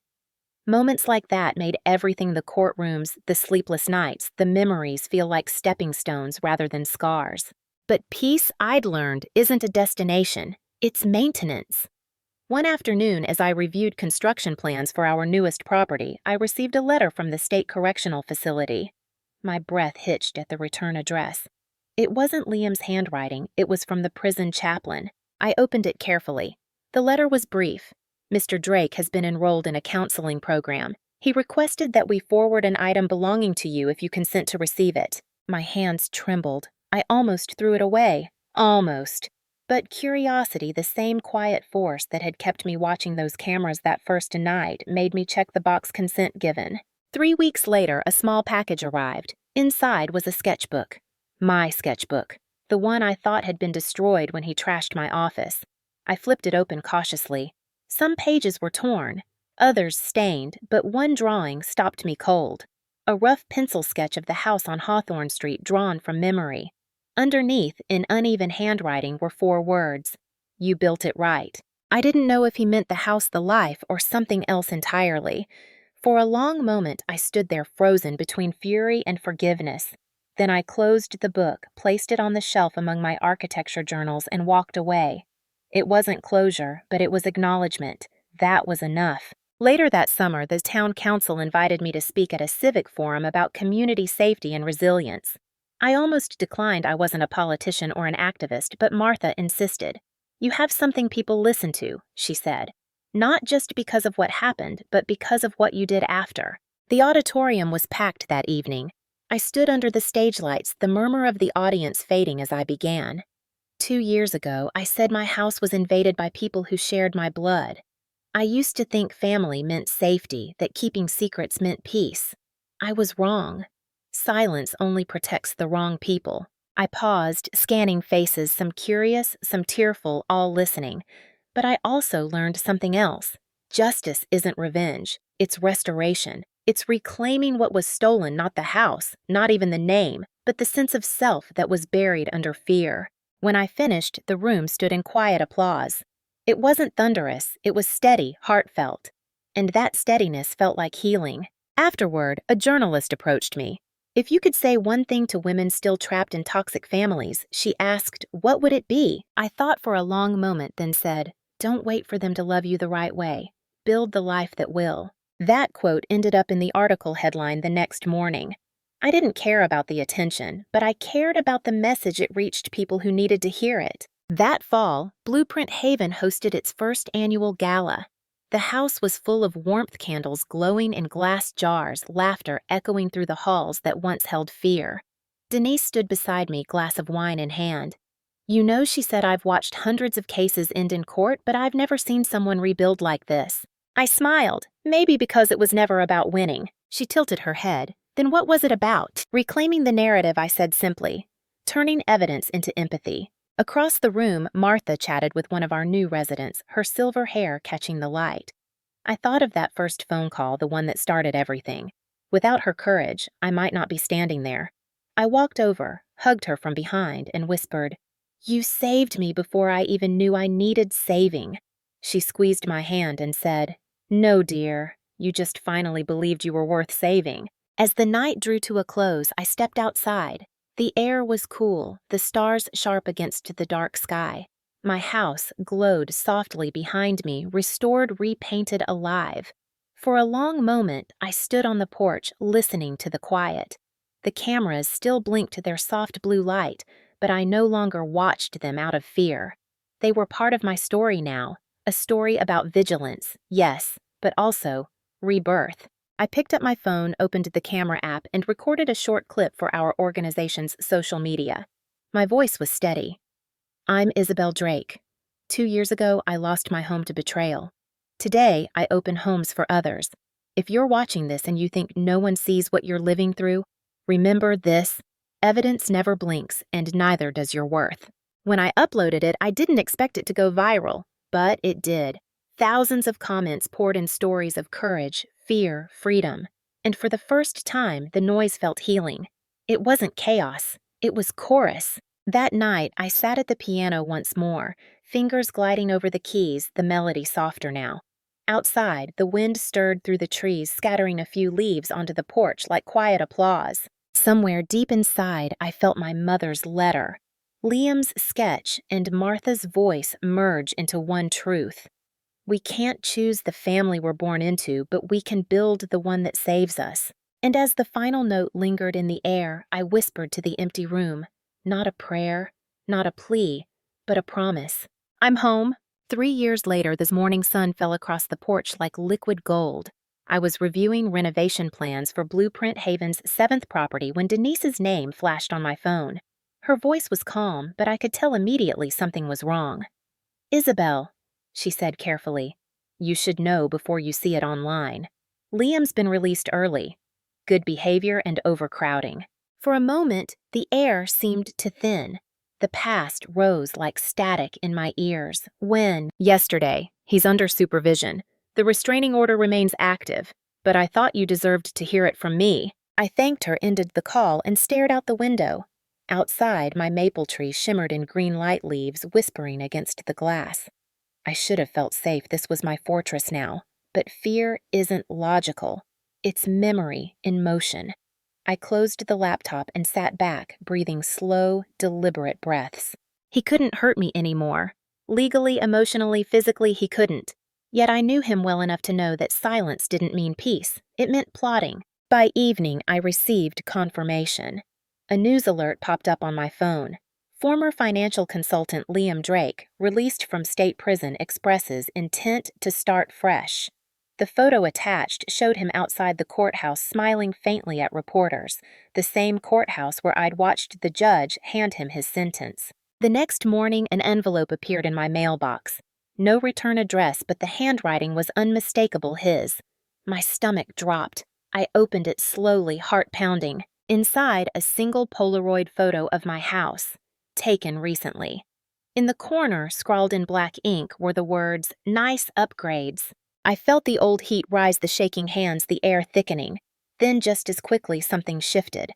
Moments like that made everything, the courtrooms, the sleepless nights, the memories, feel like stepping stones rather than scars. But peace, I'd learned, isn't a destination. It's maintenance. One afternoon, as I reviewed construction plans for our newest property, I received a letter from the state correctional facility. My breath hitched at the return address. It wasn't Liam's handwriting, it was from the prison chaplain. I opened it carefully. The letter was brief. Mr. Drake has been enrolled in a counseling program. He requested that we forward an item belonging to you if you consent to receive it. My hands trembled. I almost threw it away. Almost. But curiosity, the same quiet force that had kept me watching those cameras that first night, made me check the box consent given. 3 weeks later, a small package arrived. Inside was a sketchbook. My sketchbook. The one I thought had been destroyed when he trashed my office. I flipped it open cautiously. Some pages were torn, others stained, but one drawing stopped me cold. A rough pencil sketch of the house on Hawthorne Street drawn from memory. Underneath, in uneven handwriting, were 4 words. You built it right. I didn't know if he meant the house, the life, or something else entirely. For a long moment, I stood there frozen between fury and forgiveness. Then I closed the book, placed it on the shelf among my architecture journals, and walked away. It wasn't closure, but it was acknowledgement. That was enough. Later that summer, the town council invited me to speak at a civic forum about community safety and resilience. I almost declined. I wasn't a politician or an activist, but Martha insisted. You have something people listen to, she said. Not just because of what happened, but because of what you did after. The auditorium was packed that evening. I stood under the stage lights, the murmur of the audience fading as I began. 2 years ago, I said my house was invaded by people who shared my blood. I used to think family meant safety, that keeping secrets meant peace. I was wrong. Silence only protects the wrong people. I paused, scanning faces, some curious, some tearful, all listening. But I also learned something else. Justice isn't revenge. It's restoration. It's reclaiming what was stolen, not the house, not even the name, but the sense of self that was buried under fear. When I finished, the room stood in quiet applause. It wasn't thunderous, it was steady, heartfelt. And that steadiness felt like healing. Afterward, a journalist approached me. If you could say one thing to women still trapped in toxic families, she asked, what would it be? I thought for a long moment, then said, don't wait for them to love you the right way. Build the life that will. That quote ended up in the article headline the next morning. I didn't care about the attention, but I cared about the message it reached people who needed to hear it. That fall, Blueprint Haven hosted its first annual gala. The house was full of warmth candles glowing in glass jars, laughter echoing through the halls that once held fear. Denise stood beside me, glass of wine in hand. You know, she said, I've watched hundreds of cases end in court, but I've never seen someone rebuild like this. I smiled, maybe because it was never about winning. She tilted her head. Then what was it about? Reclaiming the narrative, I said simply. Turning evidence into empathy. Across the room, Martha chatted with one of our new residents, her silver hair catching the light. I thought of that first phone call, the one that started everything. Without her courage, I might not be standing there. I walked over, hugged her from behind, and whispered, You saved me before I even knew I needed saving. She squeezed my hand and said, No, dear, you just finally believed you were worth saving. As the night drew to a close, I stepped outside. The air was cool, the stars sharp against the dark sky. My house glowed softly behind me, restored, repainted, alive. For a long moment, I stood on the porch, listening to the quiet. The cameras still blinked their soft blue light, but I no longer watched them out of fear. They were part of my story now, a story about vigilance, yes, but also rebirth. I picked up my phone, opened the camera app, and recorded a short clip for our organization's social media. My voice was steady. I'm Isabel Drake. 2 years ago, I lost my home to betrayal. Today, I open homes for others. If you're watching this and you think no one sees what you're living through, remember this: evidence never blinks, and neither does your worth. When I uploaded it, I didn't expect it to go viral, but it did. Thousands of comments poured in stories of courage, fear, freedom. And for the first time, the noise felt healing. It wasn't chaos. It was chorus. That night, I sat at the piano once more, fingers gliding over the keys, the melody softer now. Outside, the wind stirred through the trees, scattering a few leaves onto the porch like quiet applause. Somewhere deep inside, I felt my mother's letter. Liam's sketch and Martha's voice merge into one truth. We can't choose the family we're born into, but we can build the one that saves us. And as the final note lingered in the air, I whispered to the empty room, not a prayer, not a plea, but a promise. I'm home. 3 years later, this morning sun fell across the porch like liquid gold. I was reviewing renovation plans for Blueprint Haven's 7th property when Denise's name flashed on my phone. Her voice was calm, but I could tell immediately something was wrong. Isabel, she said carefully, you should know before you see it online. Liam's been released early. Good behavior and overcrowding. For a moment, the air seemed to thin. The past rose like static in my ears when, yesterday, he's under supervision. The restraining order remains active, but I thought you deserved to hear it from me. I thanked her, ended the call, and stared out the window. Outside, my maple tree shimmered in green light leaves, whispering against the glass. I should have felt safe. This was my fortress now. But fear isn't logical. It's memory in motion. I closed the laptop and sat back, breathing slow, deliberate breaths. He couldn't hurt me anymore. Legally, emotionally, physically, he couldn't. Yet I knew him well enough to know that silence didn't mean peace. It meant plotting. By evening, I received confirmation. A news alert popped up on my phone. Former financial consultant Liam Drake, released from state prison, expresses intent to start fresh. The photo attached showed him outside the courthouse smiling faintly at reporters, the same courthouse where I'd watched the judge hand him his sentence. The next morning, an envelope appeared in my mailbox. No return address, but the handwriting was unmistakable his. My stomach dropped. I opened it slowly, heart pounding. Inside, a single Polaroid photo of my house, taken recently. In the corner, scrawled in black ink, were the words, "Nice upgrades." I felt the old heat rise the shaking hands, the air thickening. Then just as quickly, something shifted.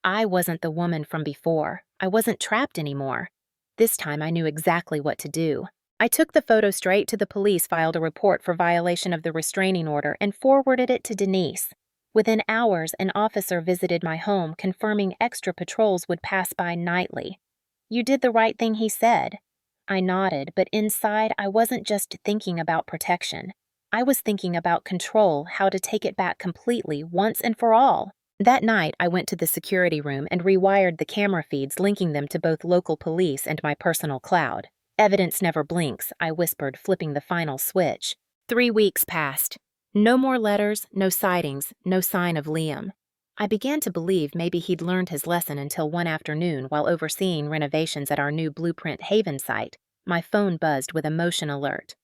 I wasn't the woman from before. I wasn't trapped anymore. This time I knew exactly what to do. I took the photo straight to the police, filed a report for violation of the restraining order, and forwarded it to Denise. Within hours, an officer visited my home, confirming extra patrols would pass by nightly. You did the right thing, he said. I nodded, but inside I wasn't just thinking about protection. I was thinking about control, how to take it back completely, once and for all. That night, I went to the security room and rewired the camera feeds, linking them to both local police and my personal cloud. Evidence never blinks, I whispered, flipping the final switch. 3 weeks passed. No more letters, no sightings, no sign of Liam. I began to believe maybe he'd learned his lesson until one afternoon, while overseeing renovations at our new Blueprint Haven site, my phone buzzed with a motion alert.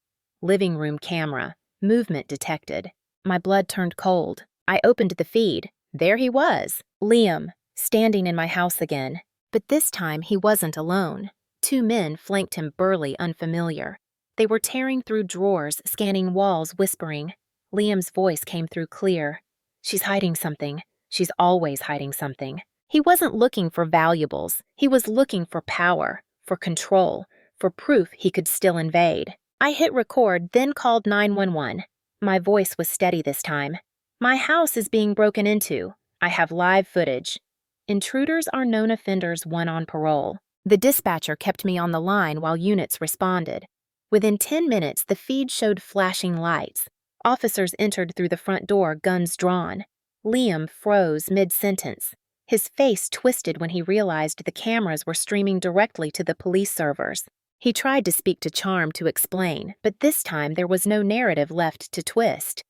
Living room camera. Movement detected. My blood turned cold. I opened the feed. There he was, Liam, standing in my house again. But this time he wasn't alone. 2 men flanked him, burly, unfamiliar. They were tearing through drawers, scanning walls, whispering. Liam's voice came through clear. She's hiding something. She's always hiding something. He wasn't looking for valuables. He was looking for power, for control, for proof he could still invade. I hit record, then called 911. My voice was steady this time. My house is being broken into. I have live footage. Intruders are known offenders, one on parole. The dispatcher kept me on the line while units responded. Within 10 minutes, the feed showed flashing lights. Officers entered through the front door, guns drawn. Liam froze mid-sentence. His face twisted when he realized the cameras were streaming directly to the police servers. He tried to speak to Charm to explain, but this time there was no narrative left to twist.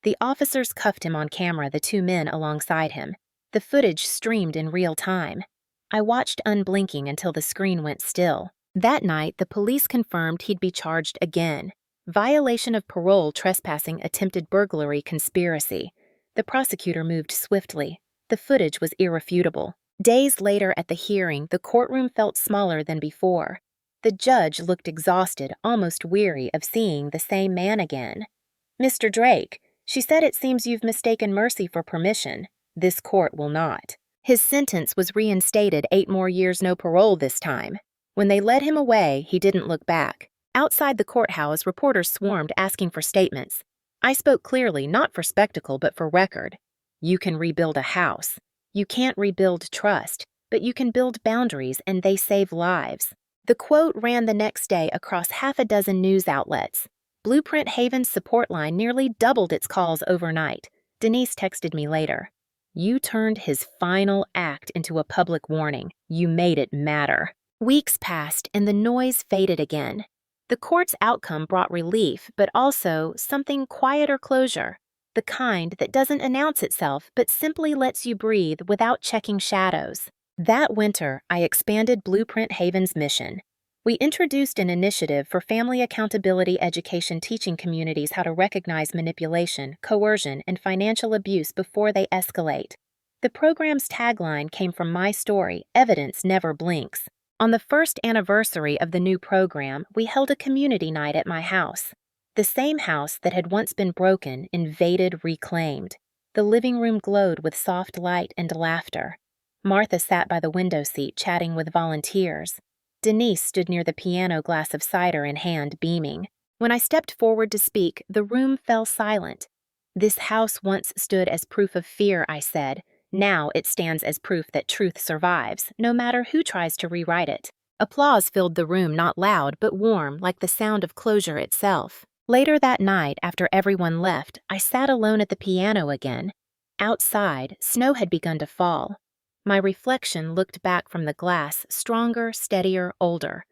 The officers cuffed him on camera, the 2 men alongside him. The footage streamed in real time. I watched unblinking until the screen went still. That night, the police confirmed he'd be charged again. Violation of parole, trespassing, attempted burglary, conspiracy. The prosecutor moved swiftly. The footage was irrefutable. Days later at the hearing, the courtroom felt smaller than before. The judge looked exhausted, almost weary of seeing the same man again. "Mr. Drake, she said it seems you've mistaken mercy for permission. This court will not." His sentence was reinstated, 8 more years, no parole this time. When they led him away, he didn't look back. Outside the courthouse, reporters swarmed, asking for statements. I spoke clearly, not for spectacle, but for record. You can rebuild a house. You can't rebuild trust, but you can build boundaries, and they save lives. The quote ran the next day across half a dozen news outlets. Blueprint Haven's support line nearly doubled its calls overnight. Denise texted me later. You turned his final act into a public warning. You made it matter. Weeks passed and the noise faded again. The court's outcome brought relief, but also something quieter closure. The kind that doesn't announce itself but simply lets you breathe without checking shadows. That winter, I expanded Blueprint Haven's mission. We introduced an initiative for family accountability education teaching communities how to recognize manipulation, coercion, and financial abuse before they escalate. The program's tagline came from my story, Evidence Never Blinks. On the first anniversary of the new program, we held a community night at my house. The same house that had once been broken, invaded, reclaimed. The living room glowed with soft light and laughter. Martha sat by the window seat chatting with volunteers. Denise stood near the piano, glass of cider in hand, beaming. When I stepped forward to speak, the room fell silent. This house once stood as proof of fear, I said. Now it stands as proof that truth survives, no matter who tries to rewrite it. Applause filled the room, not loud, but warm, like the sound of closure itself. Later that night, after everyone left, I sat alone at the piano again. Outside, snow had begun to fall. My reflection looked back from the glass, stronger, steadier, older.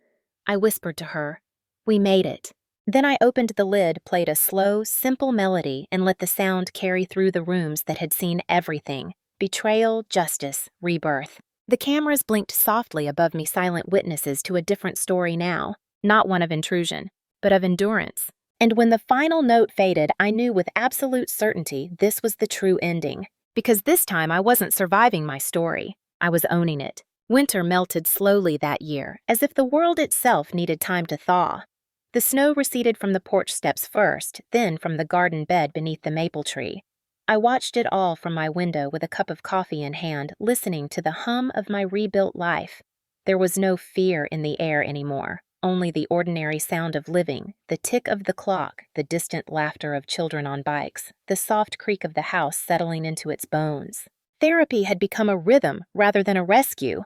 I whispered to her, "We made it." Then I opened the lid, played a slow, simple melody, and let the sound carry through the rooms that had seen everything: betrayal, justice, rebirth. The cameras blinked softly above me, silent witnesses to a different story now, not one of intrusion, but of endurance. And when the final note faded, I knew with absolute certainty this was the true ending. Because this time I wasn't surviving my story. I was owning it. Winter melted slowly that year, as if the world itself needed time to thaw. The snow receded from the porch steps first, then from the garden bed beneath the maple tree. I watched it all from my window with a cup of coffee in hand, listening to the hum of my rebuilt life. There was no fear in the air anymore. Only the ordinary sound of living, the tick of the clock, the distant laughter of children on bikes, the soft creak of the house settling into its bones. Therapy had become a rhythm rather than a rescue.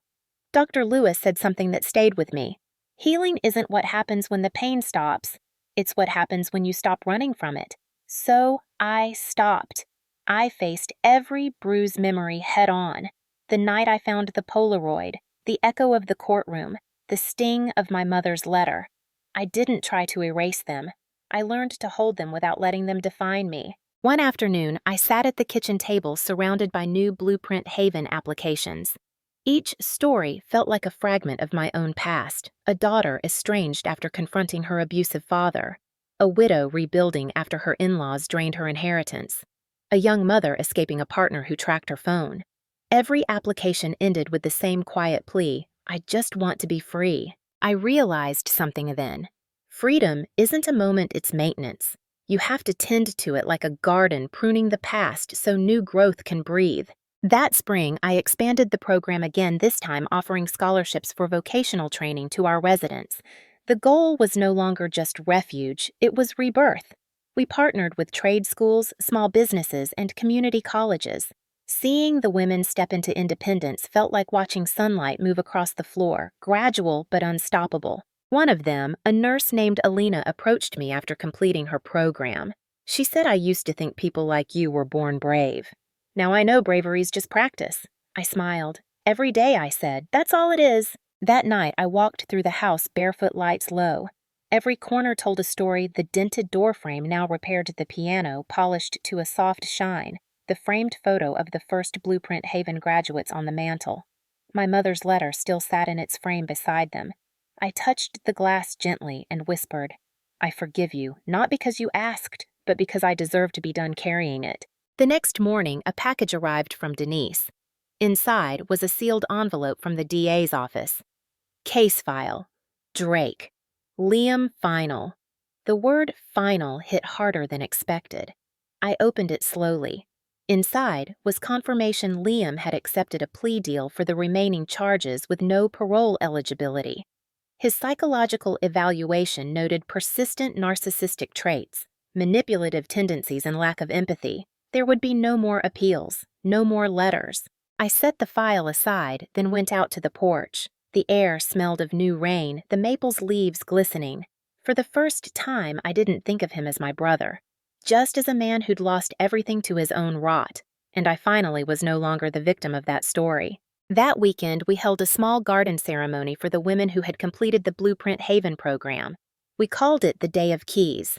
Dr. Lewis said something that stayed with me. Healing isn't what happens when the pain stops. It's what happens when you stop running from it. So I stopped. I faced every bruised memory head on. The night I found the Polaroid, the echo of the courtroom, the sting of my mother's letter. I didn't try to erase them. I learned to hold them without letting them define me. One afternoon, I sat at the kitchen table surrounded by new Blueprint Haven applications. Each story felt like a fragment of my own past: a daughter estranged after confronting her abusive father, a widow rebuilding after her in-laws drained her inheritance, a young mother escaping a partner who tracked her phone. Every application ended with the same quiet plea: I just want to be free. I realized something then. Freedom isn't a moment, it's maintenance. You have to tend to it like a garden, pruning the past so new growth can breathe. That spring, I expanded the program again, this time offering scholarships for vocational training to our residents. The goal was no longer just refuge, it was rebirth. We partnered with trade schools, small businesses, and community colleges. Seeing the women step into independence felt like watching sunlight move across the floor, gradual but unstoppable. One of them, a nurse named Alina, approached me after completing her program. She said, "I used to think people like you were born brave. Now I know bravery's just practice." I smiled. "Every day," I said. "That's all it is." That night, I walked through the house, barefoot, lights low. Every corner told a story, the dented doorframe now repaired to the piano, polished to a soft shine, the framed photo of the first Blueprint Haven graduates on the mantel. My mother's letter still sat in its frame beside them. I touched the glass gently and whispered, "I forgive you, not because you asked, but because I deserve to be done carrying it." The next morning, a package arrived from Denise. Inside was a sealed envelope from the DA's office. Case file. Drake. Liam Final. The word final hit harder than expected. I opened it slowly. Inside was confirmation Liam had accepted a plea deal for the remaining charges with no parole eligibility. His psychological evaluation noted persistent narcissistic traits, manipulative tendencies, and lack of empathy. There would be no more appeals, no more letters. I set the file aside, then went out to the porch. The air smelled of new rain, the maple's leaves glistening. For the first time, I didn't think of him as my brother, just as a man who'd lost everything to his own rot, and I finally was no longer the victim of that story. That weekend, we held a small garden ceremony for the women who had completed the Blueprint Haven program. We called it the Day of Keys.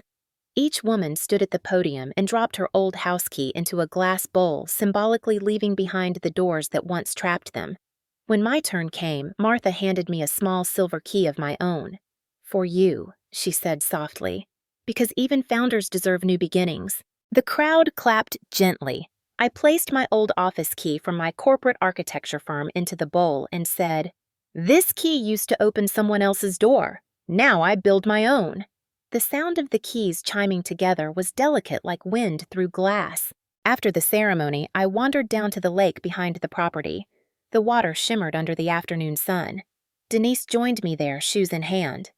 Each woman stood at the podium and dropped her old house key into a glass bowl, symbolically leaving behind the doors that once trapped them. When my turn came, Martha handed me a small silver key of my own. "For you," she said softly, "because even founders deserve new beginnings." The crowd clapped gently. I placed my old office key from my corporate architecture firm into the bowl and said, "This key used to open someone else's door. Now I build my own." The sound of the keys chiming together was delicate like wind through glass. After the ceremony, I wandered down to the lake behind the property. The water shimmered under the afternoon sun. Denise joined me there, shoes in hand.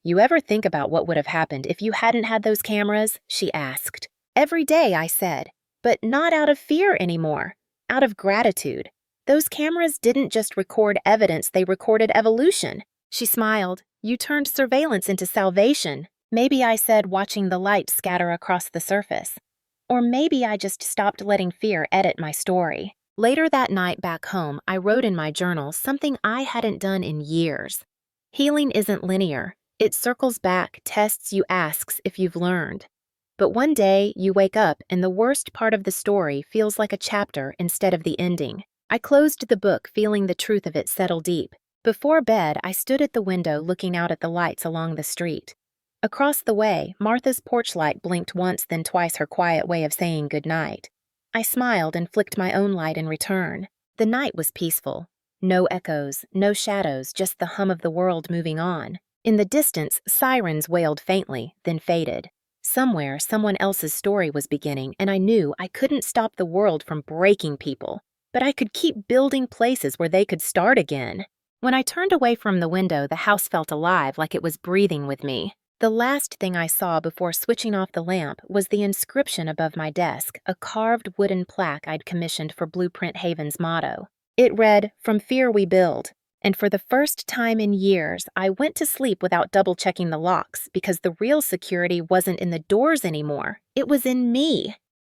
"You ever think about what would have happened if you hadn't had those cameras?" she asked. "Every day," I said, "but not out of fear anymore, out of gratitude. Those cameras didn't just record evidence, they recorded evolution." She smiled. "You turned surveillance into salvation." Maybe I said, watching the light scatter across the surface. Or maybe I just stopped letting fear edit my story. Later that night back home, I wrote in my journal something I hadn't done in years. Healing isn't linear. It circles back, tests you, asks if you've learned. But one day, you wake up and the worst part of the story feels like a chapter instead of the ending. I closed the book, feeling the truth of it settle deep. Before bed, I stood at the window looking out at the lights along the street. Across the way, Martha's porch light blinked once, then twice, her quiet way of saying goodnight. I smiled and flicked my own light in return. The night was peaceful. No echoes, no shadows, just the hum of the world moving on. In the distance, sirens wailed faintly, then faded. Somewhere, someone else's story was beginning, and I knew I couldn't stop the world from breaking people, but I could keep building places where they could start again. When I turned away from the window, the house felt alive, like it was breathing with me. The last thing I saw before switching off the lamp was the inscription above my desk, a carved wooden plaque I'd commissioned for Blueprint Haven's motto. It read, "From fear we build." And for the first time in years, I went to sleep without double-checking the locks because the real security wasn't in the doors anymore. It was in me.